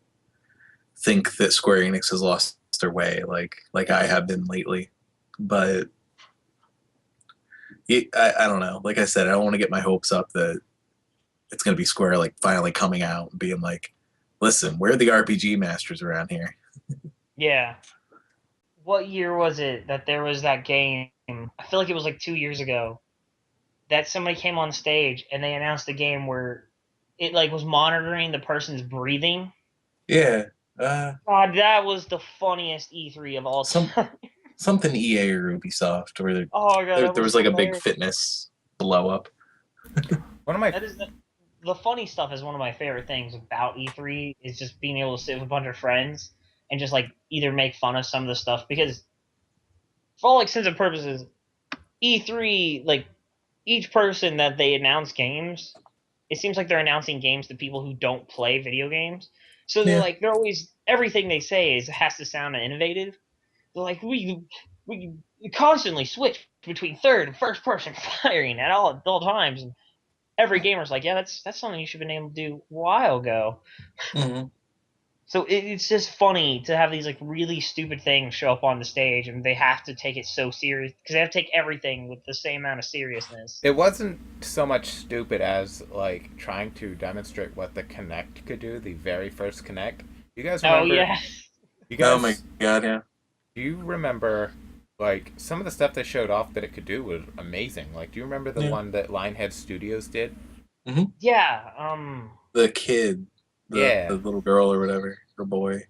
think that Square Enix has lost their way, like I have been lately. But I don't know. Like I said, I don't want to get my hopes up that it's going to be Square like finally coming out and being like, "Listen, we're the RPG masters around here." Yeah. What year was it that there was that game? I feel like it was like 2 years ago that somebody came on stage and they announced a game where it like was monitoring the person's breathing. Yeah, God, that was the funniest E3 of all some time. something EA or Ubisoft where Oh my god, that there was was like a big hilarious. fitness blow up. One of my That is the funny stuff is one of my favorite things about E3 is just being able to sit with a bunch of friends and just like either make fun of some of the stuff because for all intents and purposes, E3 like each person that they announce games, it seems like they're announcing games to people who don't play video games. So Yeah, they're always everything they say is has to sound innovative. They're like we constantly switch between third and first person firing at all times. And every gamer's like, yeah, that's something you should have been able to do a while ago. mm-hmm. So it's just funny to have these like really stupid things show up on the stage, and they have to take it so serious because they have to take everything with the same amount of seriousness. it wasn't so much stupid as like trying to demonstrate what the Kinect could do, the very first Kinect. You guys Oh remember? yeah, You Oh my guys, god, yeah. do you remember like some of the stuff they showed off that it could do was amazing? Like, do you remember the Yeah. one that Lionhead Studios did? yeah. The kid, the Yeah, little girl or whatever, or boy.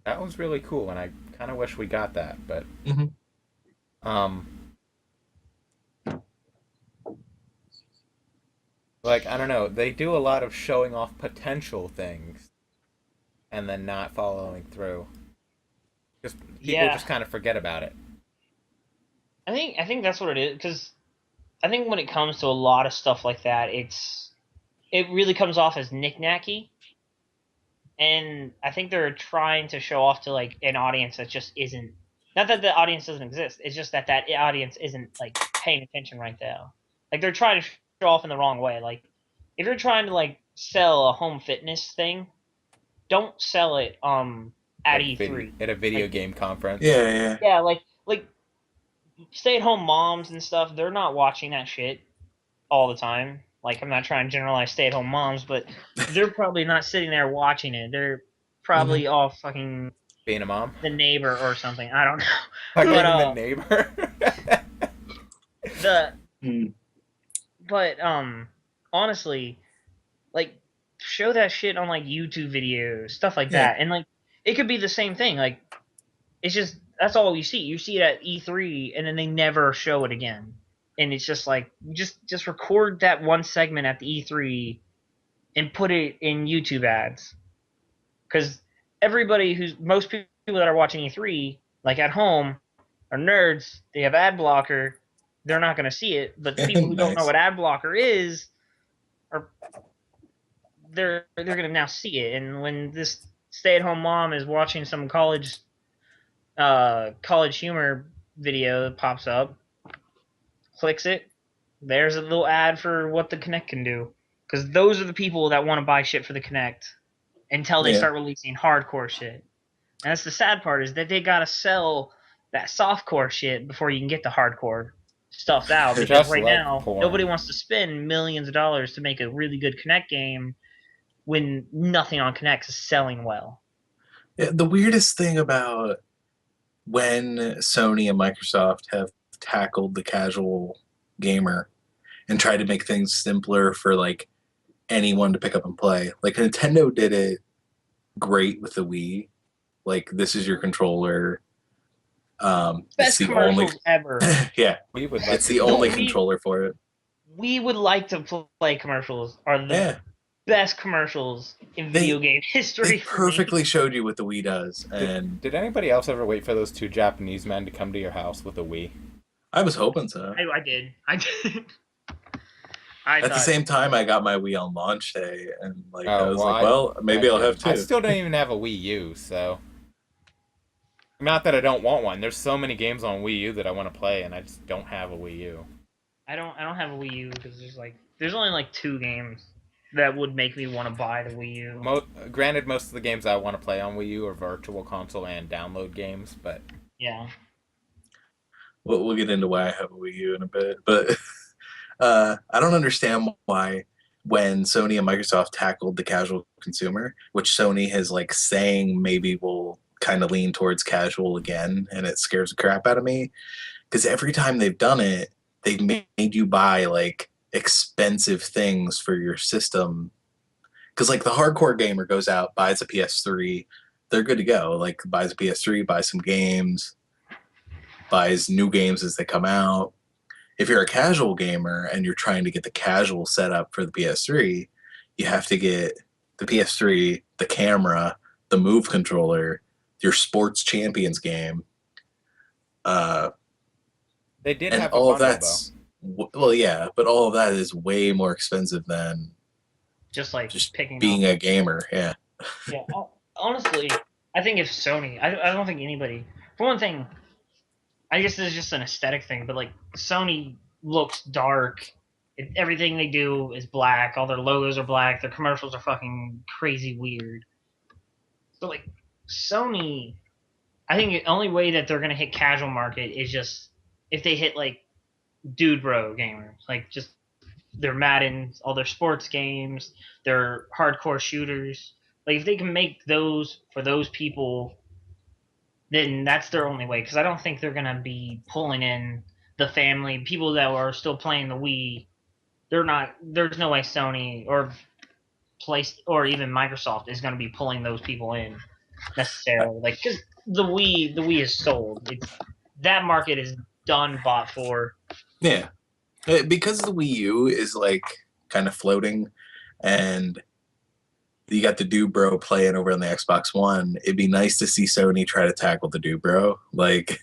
that was really cool, and I kind of wish we got that. But Mm-hmm. um, Like, I don't know, they do a lot of showing off potential things and then not following through. Just people Yeah, just kind of forget about it. I think that's what it is. Because I think when it comes to a lot of stuff like that, it really comes off as knick-knacky, and I think they're trying to show off to like an audience that just isn't. Not that the audience doesn't exist. It's just that audience isn't like paying attention right now. Like they're trying to show off in the wrong way. Like if you're trying to like sell a home fitness thing, don't sell it at E3. At a video Like game conference. Yeah, yeah. yeah, like stay at home moms and stuff, they're not watching that shit all the time. Like I'm not trying to generalize stay at home moms, but they're probably not sitting there watching it. They're probably all fucking Being a mom. the neighbor or something. I don't know. Fucking But the neighbor. the Hmm. but honestly, like show that shit on like YouTube videos, stuff like Yeah. that. And like it could be the same thing. Like it's just that's all you see. You see it at E3 and then they never show it again. And it's just like just record that one segment at the E3 and put it in YouTube ads. Cuz most people that are watching E3 like at home are nerds. They have ad blocker. They're not going to see it, but the people who don't know Nice. what ad blocker is are they're going to now see it. And when this stay-at-home mom is watching some college humor video that pops up, clicks it, there's a little ad for what the Kinect can do. Because those are the people that want to buy shit for the Kinect until they Yeah. start releasing hardcore shit. And that's the sad part is that they gotta sell that softcore shit before you can get the hardcore stuff out. Because Just right like now, porn. nobody wants to spend millions of dollars to make a really good Kinect game when nothing on Kinect is selling well. Yeah, the weirdest thing about when Sony and Microsoft have tackled the casual gamer and tried to make things simpler for like anyone to pick up and play. Like Nintendo did it great with the Wii. Like this is your controller. It's Best the only commercials ever. yeah, We would like it's the to- only Wii- controller for it. We would like to play commercials are the Yeah, best commercials in video game history. they for me. perfectly showed you what the Wii does, and Did anybody else ever wait for those two Japanese men to come to your house with a Wii? I was hoping so. I did. At the same time, I got my Wii on launch day, and like I was like, well, maybe I'll have two. I still don't even have a Wii U, so not that I don't want one. There's so many games on Wii U that I want to play, and I just don't have a Wii U. I don't have a Wii U because there's only like 2 games that would make me want to buy the Wii U. Granted, most of the games I want to play on Wii U are virtual console and download games, but Yeah. We'll get into why I have a Wii U in a bit, but I don't understand why when Sony and Microsoft tackled the casual consumer, which Sony has like saying maybe will kind of lean towards casual again, and it scares the crap out of me because every time they've done it, they've made you buy like expensive things for your system. Because like the hardcore gamer goes out, buys a PS3, they're good to go. Like buys a PS3, buys some games, buys new games as they come out. If you're a casual gamer and you're trying to get the casual setup for the PS3, you have to get the PS3, the camera, the Move controller, your Sports Champions game. they did And have all a of bundle, that's well, yeah, but all of that is way more expensive than Just like just picking being up. a gamer. Yeah, Yeah. Honestly, I think if Sony, I don't think anybody. For one thing, I guess this is just an aesthetic thing, but like Sony looks dark. Everything they do is black. All their logos are black. Their commercials are fucking crazy weird. So like Sony, I think the only way that they're gonna hit casual market is just if they hit like dude bro gamers, like just their Madden, all their sports games, their hardcore shooters. Like if they can make those for those people, then that's their only way. Because I don't think they're gonna be pulling in the family people that are still playing the Wii. They're not. There's no way Sony or or even Microsoft is gonna be pulling those people in necessarily. Like because the Wii is sold. That market is done, bought for. yeah. Because the Wii U is like kind of floating, and you got the Dubro playing over on the Xbox One. It'd be nice to see Sony try to tackle the Dubro, like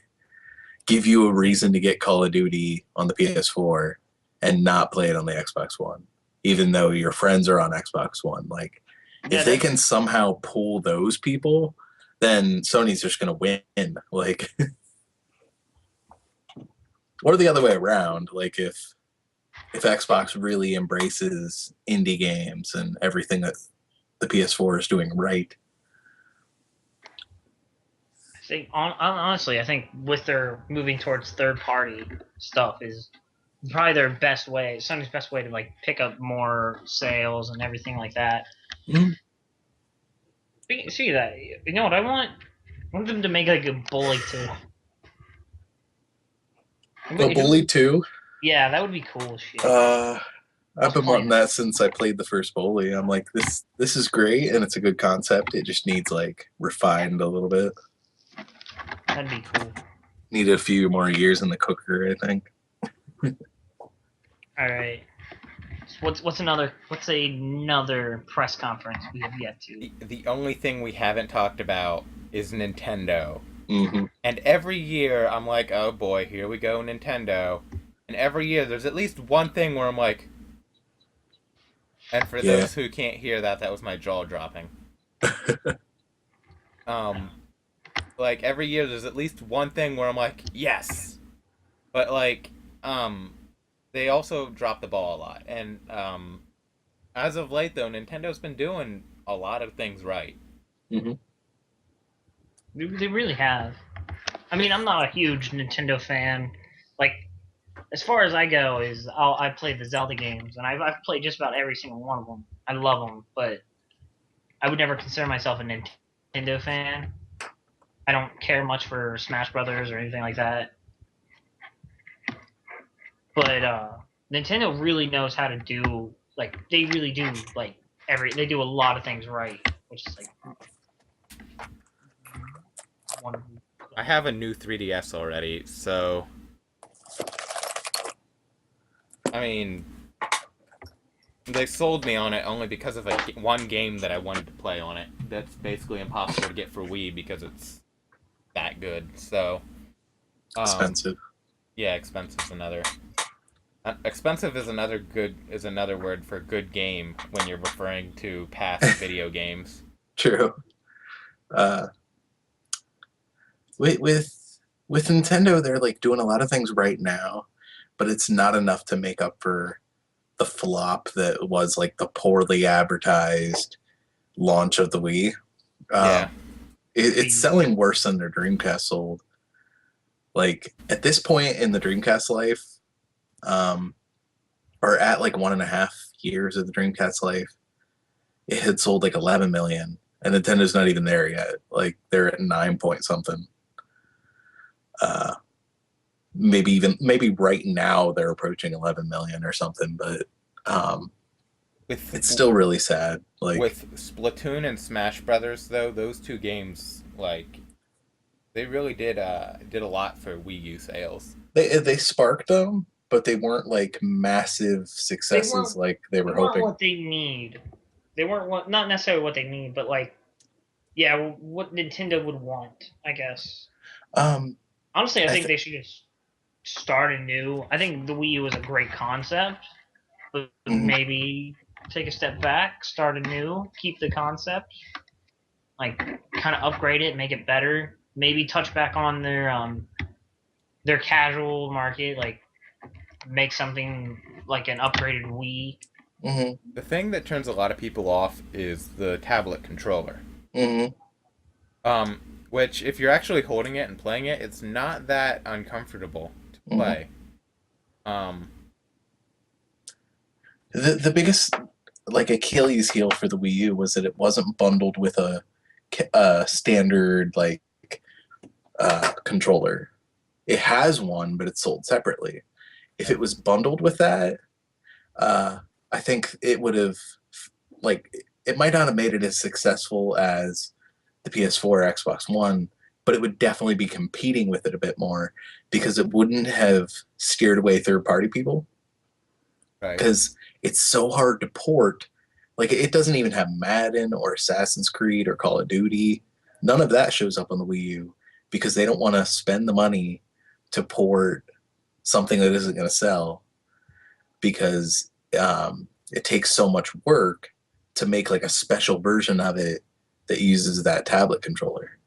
give you a reason to get Call of Duty on the PS4 and not play it on the Xbox One, even though your friends are on Xbox One. Like, if they can somehow pull those people, then Sony's just gonna win. Like, or the other way around. Like, if Xbox really embraces indie games and everything that the PS4 is doing right. Honestly, I think with their moving towards third-party stuff is probably their best way. Sony's best way to like pick up more sales and everything like that. Mm-hmm. See that? You know what I want? I want them to make like a Bully 2. A Bully 2? Yeah, that would be cool as shit. I've been wanting that since I played the first Bully. I'm like, this is great and it's a good concept. It just needs like refined a little bit. That'd be cool. Need a few more years in the cooker, I think. All right. So what's another press conference we have yet to? The only thing we haven't talked about is Nintendo. Mm-hmm. And every year I'm like, oh boy, here we go, Nintendo. And every year there's at least one thing where I'm like, and for those who can't hear that was my jaw dropping. Like every year there's at least one thing where I'm like, yes. But like, they also drop the ball a lot. And as of late though, Nintendo's been doing a lot of things right. Mm-hmm. They really have. I mean, I'm not a huge Nintendo fan. Like, as far as I go, I play the Zelda games, and I've played just about every single one of them. I love them, but I would never consider myself a Nintendo fan. I don't care much for Smash Brothers or anything like that. But Nintendo really knows how to do, like, they really do, like, they do a lot of things right, which is, like, wonderful. I have a new 3DS already, so I mean, they sold me on it only because of one game that I wanted to play on it. That's basically impossible to get for Wii because it's that good. So expensive. Yeah, expensive is another. Expensive is another word for good game when you're referring to past video games. True. With Nintendo, they're like doing a lot of things right now, but it's not enough to make up for the flop that was like the poorly advertised launch of the Wii. It's selling worse than their Dreamcast sold. Like at this point in the Dreamcast life, or at like 1.5 years of the Dreamcast life, it had sold like 11 million, and Nintendo's not even there yet. Like they're at 9 point something. Maybe right now they're approaching 11 million or something, but it's still really sad. Like with Splatoon and Smash Brothers, though, those two games, like, they really did a lot for Wii U sales. They sparked them, but they weren't like massive successes like they were hoping. What they need. They weren't not necessarily what they need, but like, yeah, what Nintendo would want, I guess. Honestly, I think they should just start anew. I think the Wii U was a great concept, but maybe take a step back, start anew, keep the concept, like kind of upgrade it, make it better. Maybe touch back on their casual market, like make something like an upgraded Wii. Mm-hmm. The thing that turns a lot of people off is the tablet controller. Mm-hmm. Which, if you're actually holding it and playing it, it's not that uncomfortable to play. The biggest like Achilles heel for the Wii U was that it wasn't bundled with a standard like controller. It has one, but it's sold separately. If it was bundled with that, I think it would have, like, it might not have made it as successful as the PS4 or Xbox One, but it would definitely be competing with it a bit more because it wouldn't have steered away third-party people. Right. because it's so hard to port. Like it doesn't even have Madden or Assassin's Creed or Call of Duty. None of that shows up on the Wii U because they don't want to spend the money to port something that isn't going to sell because it takes so much work to make like a special version of it that uses that tablet controller.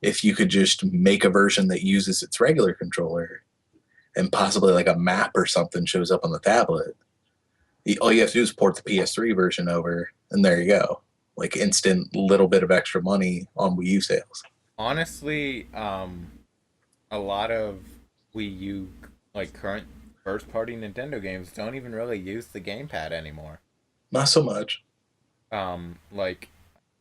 If you could just make a version that uses its regular controller and possibly like a map or something shows up on the tablet, all you have to do is port the PS3 version over, and there you go. Like instant little bit of extra money on Wii U sales. Honestly, a lot of Wii U, like current first party Nintendo games, don't even really use the gamepad anymore. Not so much. Like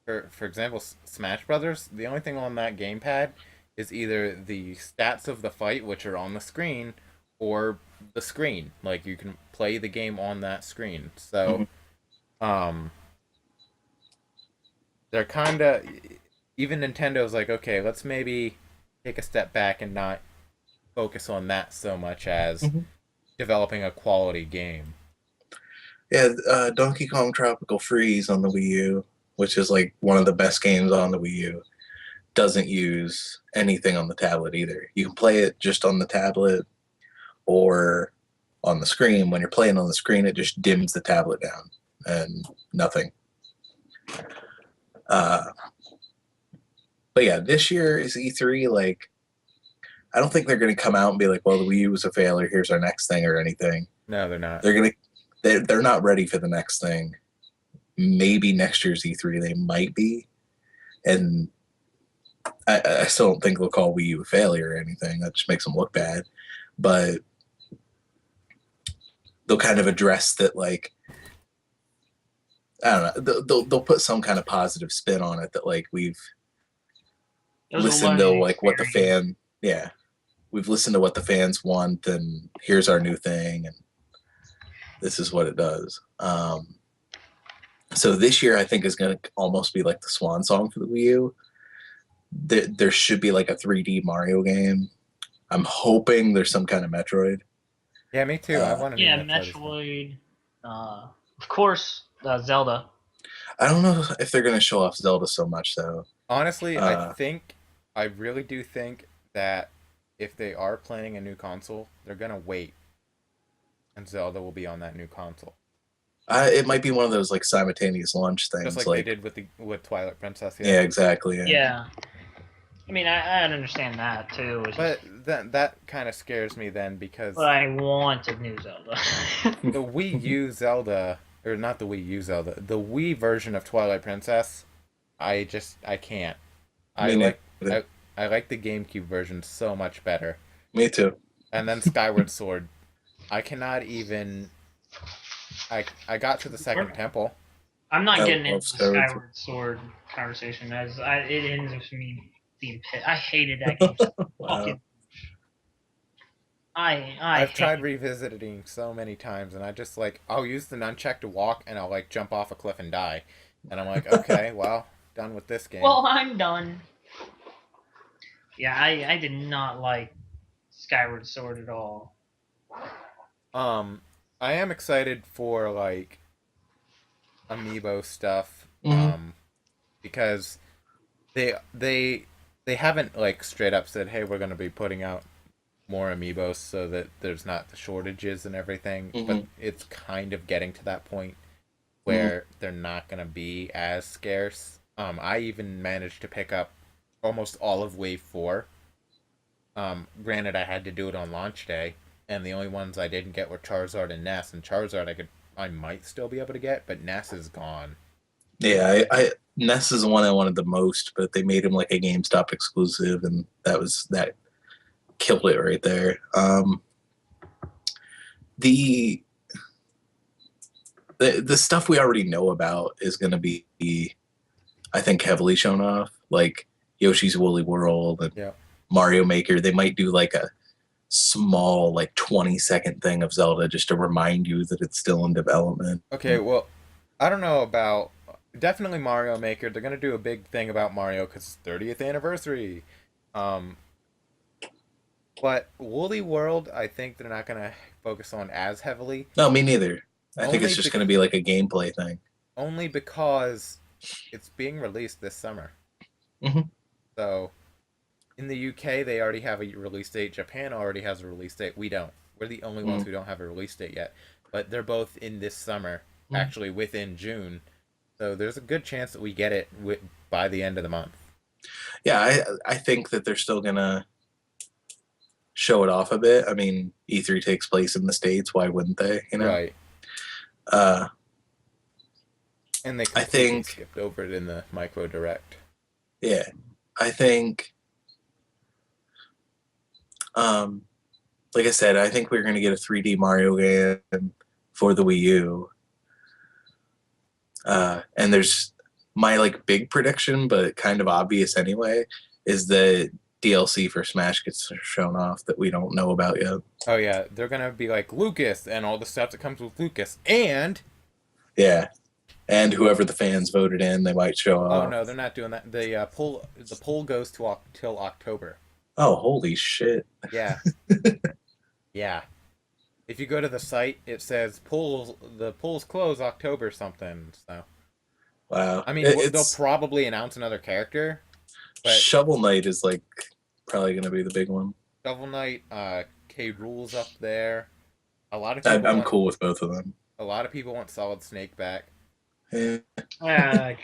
for example, Smash Brothers, the only thing on that gamepad is either the stats of the fight, which are on the screen, or the screen. Like you can play the game on that screen. So, they're kind of, even Nintendo's like, okay, let's maybe take a step back and not focus on that so much as developing a quality game. Yeah, Donkey Kong Tropical Freeze on the Wii U, which is like one of the best games on the Wii U, doesn't use anything on the tablet either. You can play it just on the tablet or on the screen. When you're playing on the screen, it just dims the tablet down and nothing. But yeah, this year is E3. Like, I don't think they're going to come out and be like, well, the Wii U was a failure. Here's our next thing or anything. No, they're not. They're not ready for the next thing. Maybe next year's E3 they might be. And I still don't think they'll call Wii U a failure or anything. That just makes them look bad. But they'll kind of address that, like, I don't know. They'll put some kind of positive spin on it that, like, we've listened to like what the fan, we've listened to what the fans want, and here's our new thing, and this is what it does. So this year I think is going to almost be like the swan song for the Wii U. There should be like a 3D Mario game. I'm hoping there's some kind of Metroid. Yeah, me too. I want to. Yeah, Metroid. Of course, Zelda. I don't know if they're going to show off Zelda so much though. Honestly, I really do think that if they are planning a new console, they're gonna wait, and Zelda will be on that new console. It might be one of those like simultaneous launch things, just like they did with Twilight Princess. Yeah, exactly. Yeah. I mean, I understand that too. But that kind of scares me then because. But I want a new Zelda. The Wii U Zelda, or not the Wii U Zelda, the Wii version of Twilight Princess, I can't. I like the GameCube version so much better. Me too. And then Skyward Sword, I cannot even. I got to the second temple. I'm not getting into the Skyward Sword conversation as it ends with me being pissed. I hated that game. Wow. I've tried revisiting so many times, and I just like I'll use the nunchuck to walk, and I'll like jump off a cliff and die, and I'm like, okay, well, done with this game. Well, I'm done. Yeah, I did not like Skyward Sword at all. I am excited for like amiibo stuff, because they haven't like straight up said, hey, we're gonna be putting out more amiibos so that there's not the shortages and everything, but it's kind of getting to that point where they're not gonna be as scarce. I even managed to pick up almost all of Wave 4. Granted, I had to do it on launch day, and the only ones I didn't get were Charizard and Ness, and Charizard I might still be able to get, but Ness is gone. Yeah, Ness is the one I wanted the most, but they made him like a GameStop exclusive, and that killed it right there. The stuff we already know about is going to be, I think, heavily shown off, like Yoshi's Woolly World and Mario Maker. They might do like a small, like 20-second thing of Zelda just to remind you that it's still in development. Okay, well, I don't know about definitely Mario Maker. They're gonna do a big thing about Mario because it's 30th anniversary. But Woolly World, I think they're not gonna focus on as heavily. No, me neither. I think it's just going to be like a gameplay thing. Only because it's being released this summer. Mhm. So, in the UK, they already have a release date. Japan already has a release date. We don't. We're the only ones who don't have a release date yet. But they're both in this summer, actually within June. So there's a good chance that we get it by the end of the month. Yeah, I think that they're still going to show it off a bit. I mean, E3 takes place in the States. Why wouldn't they? You know? Right. And they completely skipped over it in the micro direct. Yeah. I think, like I said, I think we're going to get a 3D Mario game for the Wii U. And there's my like big prediction, but kind of obvious anyway, is that DLC for Smash gets shown off that we don't know about yet. Oh yeah, they're gonna be like Lucas and all the stuff that comes with Lucas, and yeah, and whoever the fans voted in, they might show off. Oh no, they're not doing that. The poll goes to till October. Oh, holy shit! Yeah, yeah. If you go to the site, it says the polls close October something. So, wow. I mean, they'll probably announce another character. But Shovel Knight is like probably going to be the big one. Shovel Knight, K. Rool's up there. A lot of people. I'm cool with both of them. A lot of people want Solid Snake back. Konami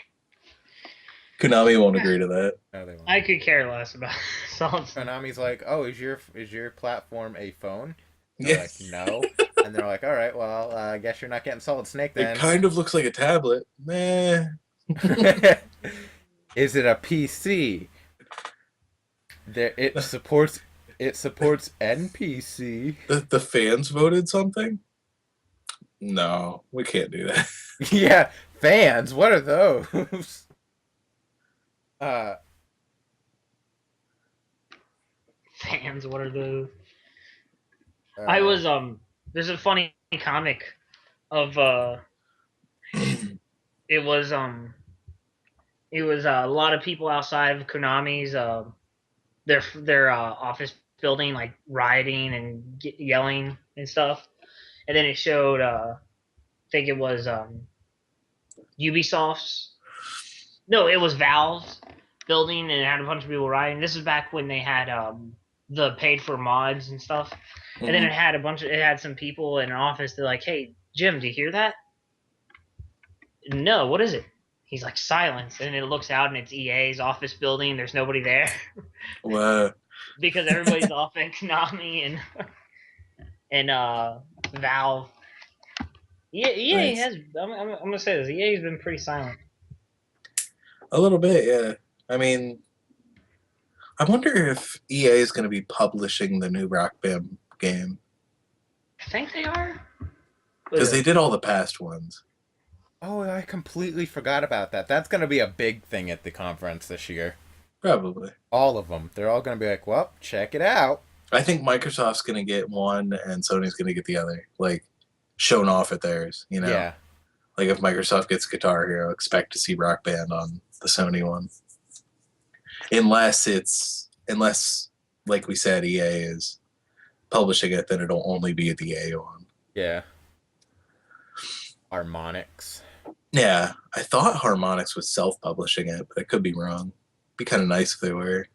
won't agree to that. No, they won't. I could care less about Solid Snake. Konami's like, oh, is your platform a phone? They're Yes. like, no. And they're like, all right, well, I guess you're not getting Solid Snake then. It kind of looks like a tablet. Meh. Is it a PC? It supports NPC. The fans voted something? No, we can't do that. Yeah, fans. What are those? Fans, what are those? I was there's a funny comic of it was a lot of people outside of Konami's their office building, like rioting and yelling and stuff, and then it showed I think it was Ubisoft's, no, it was Valve's building, and it had a bunch of people rioting. This is back when they had the paid for mods and stuff. And then it had some people in an office. They're like, "Hey, Jim, do you hear that?" No, what is it? He's like, silence. And it looks out, and it's EA's office building. There's nobody there. Wow. Because everybody's off at Konami and Valve. EA Nice. has. I'm gonna say this. EA's been pretty silent. A little bit, yeah. I mean, I wonder if EA is going to be publishing the new Rock Band game. I think they are. Because they did all the past ones. Oh, I completely forgot about that. That's going to be a big thing at the conference this year. Probably. All of them. They're all going to be like, well, check it out. I think Microsoft's going to get one and Sony's going to get the other. Like, shown off at theirs, you know? Yeah. Like, if Microsoft gets Guitar Hero, expect to see Rock Band on the Sony one. Unless, like we said, EA is publishing it, then it'll only be at the EA one. Yeah. Harmonix. Yeah, I thought Harmonix was self-publishing it, but I could be wrong. Be kind of nice if they were.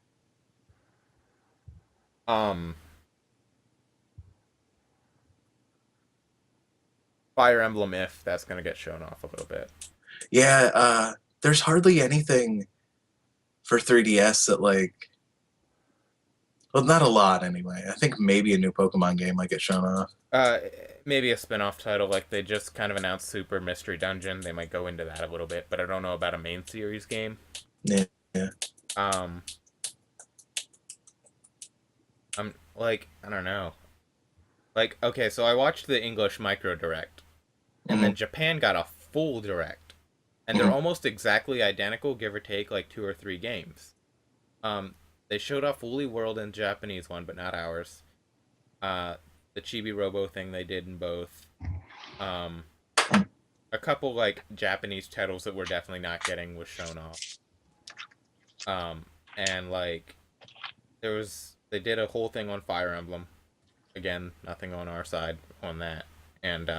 Fire Emblem, if that's going to get shown off a little bit. Yeah, there's hardly anything for 3DS that, like... Well, not a lot, anyway. I think maybe a new Pokemon game might get shown off. Maybe a spin-off title, like they just kind of announced Super Mystery Dungeon. They might go into that a little bit, but I don't know about a main series game. Yeah. I'm like, I don't know. Like, okay, so I watched the English micro direct, and then Japan got a full direct, and they're almost exactly identical, give or take like 2 or 3 games. They showed off Woolly World in Japanese one, but not ours. The Chibi Robo thing they did in both. A couple like Japanese titles that we're definitely not getting was shown off. And like they did a whole thing on Fire Emblem. Again, nothing on our side on that. And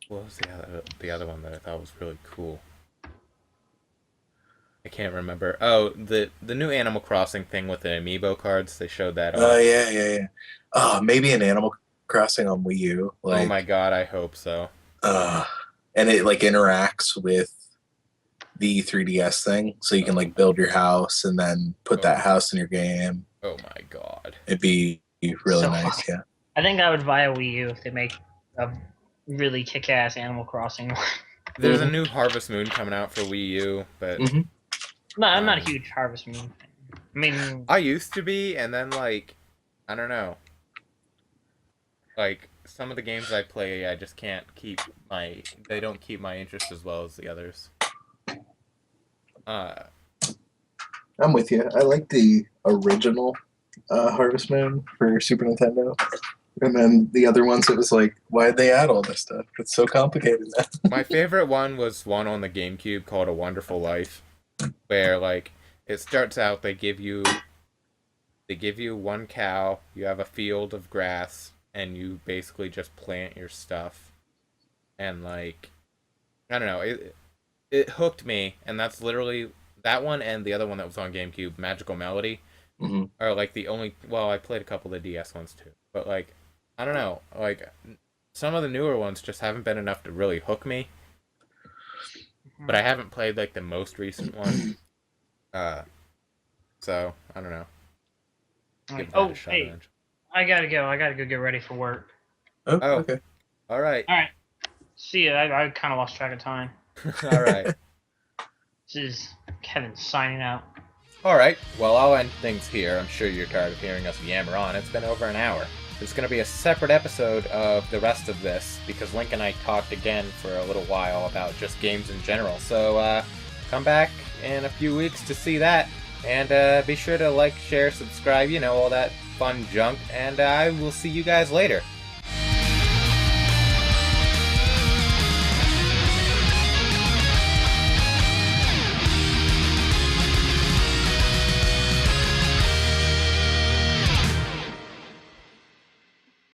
What was the other one that I thought was really cool? I can't remember. Oh, the new Animal Crossing thing with the amiibo cards. They showed that. Oh yeah. Maybe an Animal Crossing on Wii U. Like, oh my god, I hope so. And it like interacts with the 3DS thing, so you can like build your house and then put that house in your game. Oh my god. It'd be really So nice, fun. yeah. I think I would buy a Wii U if they make a really kick-ass Animal Crossing one. There's a new Harvest Moon coming out for Wii U, but No, I'm not a huge Harvest Moon fan. I mean, I used to be, and then like, I don't know. Like some of the games I play, I just can't keep my. They don't keep my interest as well as the others. I'm with you. I like the original Harvest Moon for Super Nintendo. And then the other ones, it was like, why'd they add all this stuff? It's so complicated now. My favorite one was one on the GameCube called A Wonderful Life, where like it starts out they give you one cow, you have a field of grass, and you basically just plant your stuff. And like I don't know, it hooked me, and that's literally that one and the other one that was on GameCube, Magical Melody, are like the only. Well, I played a couple of DS ones too, but like I don't know, like some of the newer ones just haven't been enough to really hook me. But I haven't played like the most recent one, so I don't know. like, Give that a shot hey, eventually. I gotta go. I gotta go get ready for work. Oh, Oh. okay. All right, All right. See ya. I kind of lost track of time. all right. This is Kevin signing out. All right, well, I'll end things here. I'm sure you're tired of hearing us yammer on. It's been over an hour. There's going to be a separate episode of the rest of this, because Link and I talked again for a little while about just games in general. So, come back in a few weeks to see that. And be sure to like, share, subscribe, all that fun junk. And I will see you guys later.